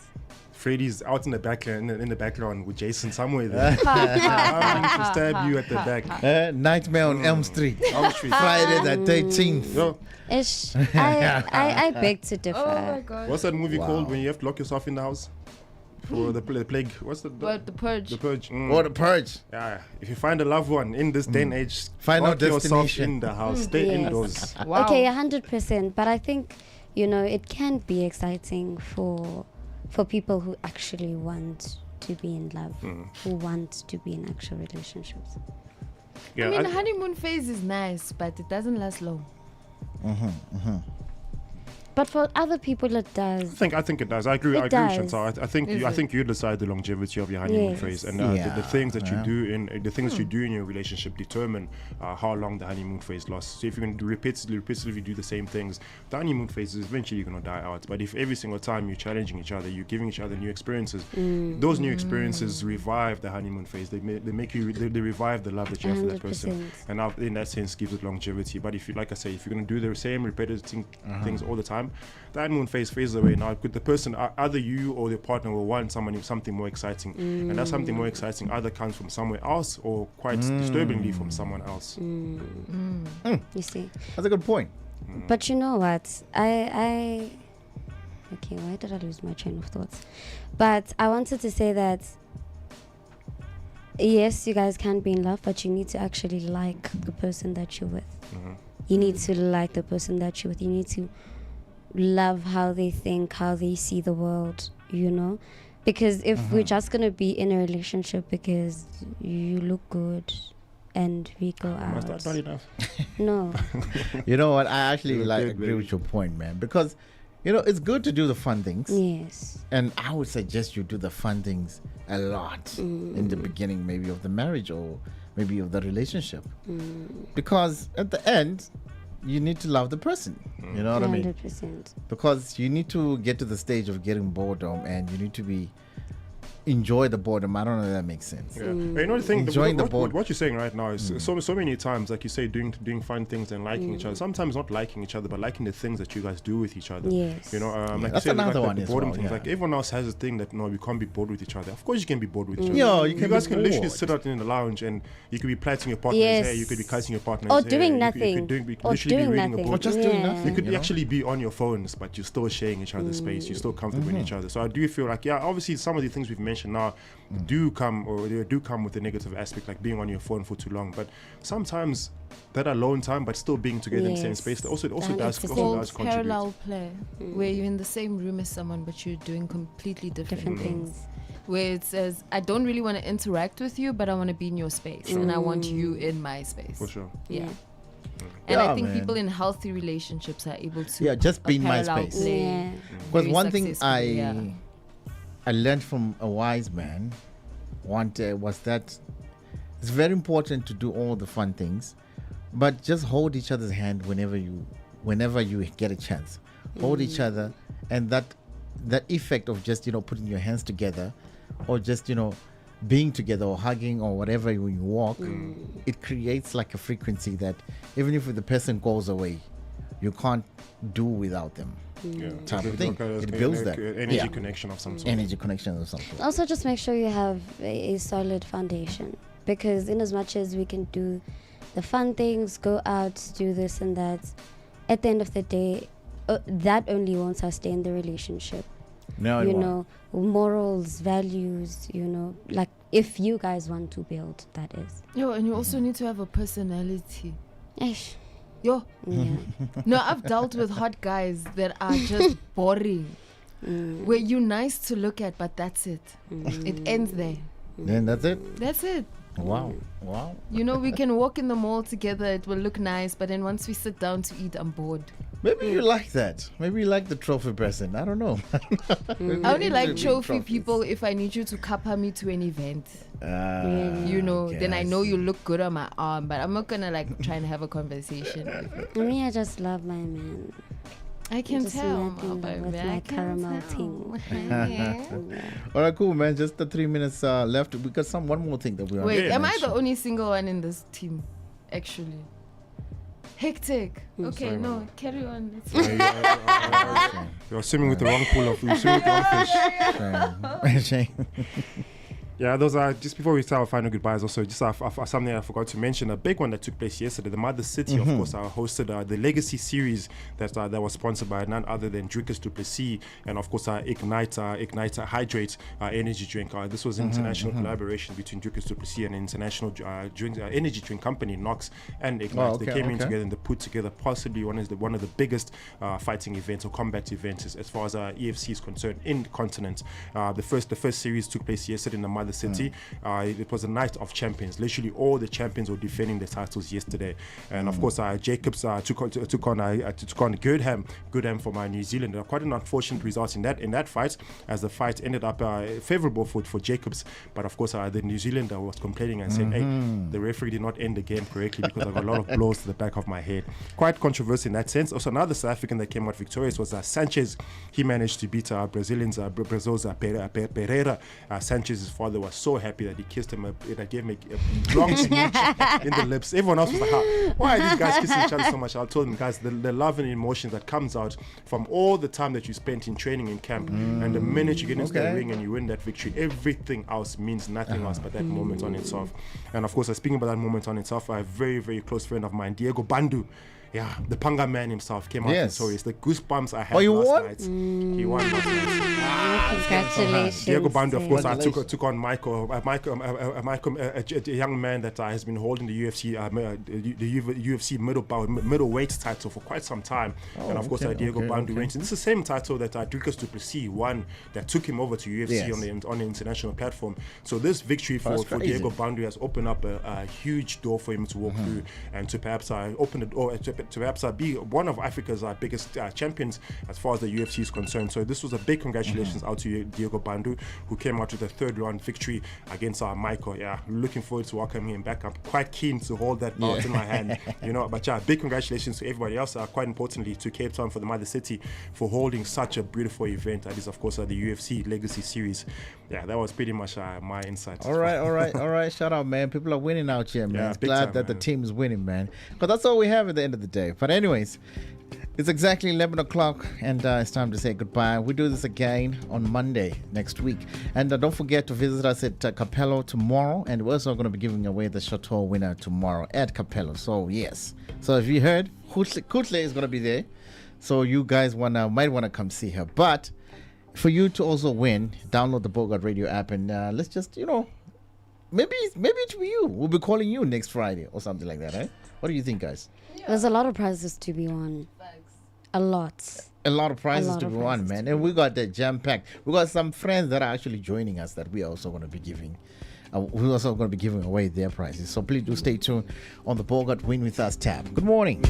Freddy's out in the background, in the background with Jason somewhere there. I'm to stab you at the back. Nightmare on Elm Street. Friday the 13th. Ish. I beg to differ. Oh my god. What's that movie called when you have to lock yourself in the house? For the plague. What's the Purge. The Purge. The Purge. Yeah. If you find a loved one in this day and age, find out yourself destination in the house. Stay indoors. Wow. Okay, 100%. But I think, it can be exciting for people who actually want to be in love, who want to be in actual relationships. Yeah, I mean, the honeymoon phase is nice, but it doesn't last long. But for other people, it does. I think it does. I agree. It I agree, does. Chantal. I think you decide the longevity of your honeymoon phase, and the things that you do the things you do in your relationship determine how long the honeymoon phase lasts. So if you're going to repetitively do the same things, the honeymoon phase is eventually going to die out. But if every single time you're challenging each other, you're giving each other new experiences, those new experiences revive the honeymoon phase. They revive the love that you have for that person, and now in that sense gives it longevity. But if you, like I say, if you're going to do the same repetitive things all the time, the honeymoon phase fades away. Now, the person, either you or the partner, will want something more exciting, and that something more exciting either comes from somewhere else or quite disturbingly from someone else. You see, that's a good point. But you know what? Okay, why did I lose my train of thoughts? But I wanted to say that yes, you guys can be in love, but you need to actually like the person that you're with. You need to like the person that you're with. You need to love how they think, how they see the world, because if we're just going to be in a relationship because you look good and we go out, that's not enough. No. You know what, I actually agree with your point, man, because it's good to do the fun things. Yes. And I would suggest you do the fun things a lot in the beginning, maybe of the marriage or maybe of the relationship, because at the end you need to love the person. You know what I mean? 100%. Because you need to get to the stage of getting boredom, and you need to enjoy the boredom. I don't know if that makes sense. Yeah. The thing, enjoying the boredom. What you're saying right now is so many times, like you say, doing fun things and liking each other. Sometimes not liking each other, but liking the things that you guys do with each other. Yes. Like that's you said, another like one the as boredom well, things. yeah. Like everyone else has a thing that we can't be bored with each other. Of course you can be bored with each other. Yeah, you guys can literally sit out in the lounge and you could be plaiting your partner's hair, you could be cutting your partner's or hair, doing you nothing, could be or literally doing be reading nothing, a book, or just doing nothing. You could actually be on your phones, but you're still sharing each other's space. You're still comfortable in each other. So I do feel like, obviously some of the things we've mentioned now do come with a negative aspect, like being on your phone for too long. But sometimes that alone time, but still being together in the same space, it also does contribute. Parallel play, where you're in the same room as someone, but you're doing completely different things. Where it says, I don't really want to interact with you, but I want to be in your space, and I want you in my space. For sure. Yeah. And I think people in healthy relationships are able to just be in my space. Because one thing I learned from a wise man one day was that it's very important to do all the fun things, but just hold each other's hand whenever you get a chance. Hold each other, and that effect of just putting your hands together, or just being together or hugging or whatever when you walk, it creates like a frequency that even if the person goes away, you can't do without them. Type of thing. It builds that energy connection of some sort. Also, just make sure you have a solid foundation, because in as much as we can do the fun things, go out, do this and that, at the end of the day, that only won't sustain the relationship. No, morals, values, like If you guys want to build, that is. Yo, and you also need to have a personality. Ish. Yo. Yeah. No, I've dealt with hot guys that are just boring. Where you're nice to look at, but that's it. It ends there. Then that's it? That's it. Wow. Wow. You know, we can walk in the mall together, it will look nice, but then once we sit down to eat, I'm bored. Maybe you like that. Maybe you like the trophy person. I don't know. I only like trophy people if I need you to cover me to an event. You know, okay, then I know you look good on my arm, but I'm not gonna like try and have a conversation with you. I mean, I just love my man. I can Just tell, imagine baby, with I my can caramel tell. ting. All right, cool, man. Just the 3 minutes left. We got one more thing that we want Wait, to am I mention. the only single one in this team? Actually. Hectic. Okay, Sorry, no, man. carry on. You're swimming with the wrong pool of you're swimming with the wrong fish. Yeah, those are just before we start our final goodbyes. Also, just something I forgot to mention. A big one that took place yesterday. The Mother City, of course, hosted the Legacy series that was sponsored by none other than Dricus du Plessis and of course Ignite Hydrate energy drink. This was an international collaboration between Dricus du Plessis and an international energy drink company, Knox and Ignite. They came in together and they put together possibly one of the biggest fighting events or combat events as far as EFC is concerned in the continent. The first series took place yesterday in the Mother City. It was a night of champions. Literally all the champions were defending the titles yesterday, and of course Jacobs took on Goodham from New Zealand. Quite an unfortunate result in that fight, as the fight ended up favorable for Jacobs, but of course the New Zealander was complaining and said, hey, the referee did not end the game correctly because I got a lot of blows to the back of my head. Quite controversial in that sense. Also, another South African that came out victorious was Sanchez. He managed to beat Brazil's Pereira. Sanchez's father was so happy that he kissed him and gave him a long smooch in the lips. Everyone else was like, why are these guys kissing each other so much? I told them, guys, the love and emotion that comes out from all the time that you spent in training in camp, and the minute you get into the ring and you win that victory, everything else means nothing else but that moment on itself. And of course, speaking about that moment on itself, a very, very close friend of mine, Diego Bandu, the Panga man himself, came out victorious. The goosebumps I had last night. He won last night. Congratulations. Diego Bandu, of course, took on Michael, a young man that has been holding the UFC middleweight title for quite some time. And of course, Diego Bandu wins. And this is the same title that Dricus du Plessis won that took him over to UFC on the international platform. So this victory for Diego Bandu has opened up a huge door for him to walk through and to perhaps open the door to perhaps be one of Africa's biggest champions as far as the UFC is concerned. So this was a big congratulations out to Diego Bandu, who came out with a third round victory against Michael. Looking forward to welcoming him back. I'm quite keen to hold that belt in my hand, but big congratulations to everybody else, quite importantly to Cape Town for the Mother City for holding such a beautiful event. That is of course the UFC Legacy Series. That was pretty much my insight. All right. Shout out, man. People are winning out here, man. Glad that the team is winning, man. But that's all we have at the end of the day. But anyways, it's exactly 11 o'clock and it's time to say goodbye. We do this again on Monday next week. And don't forget to visit us at Capello tomorrow. And we're also going to be giving away the Chateau winner tomorrow at Capello. So, yes. So, if you heard, Kutle is going to be there. So, you guys might want to come see her. But for you to also win, download the Bogart Radio app and let's just, maybe it will be you. We'll be calling you next Friday or something like that, right? What do you think, guys? There's a lot of prizes to be won. A lot of prizes to be won, man. And we got that jam-packed. We got some friends that are actually joining us that we are also going to be giving. We're also going to be giving away their prizes. So please do stay tuned on the Bogart Win With Us tab. Good morning.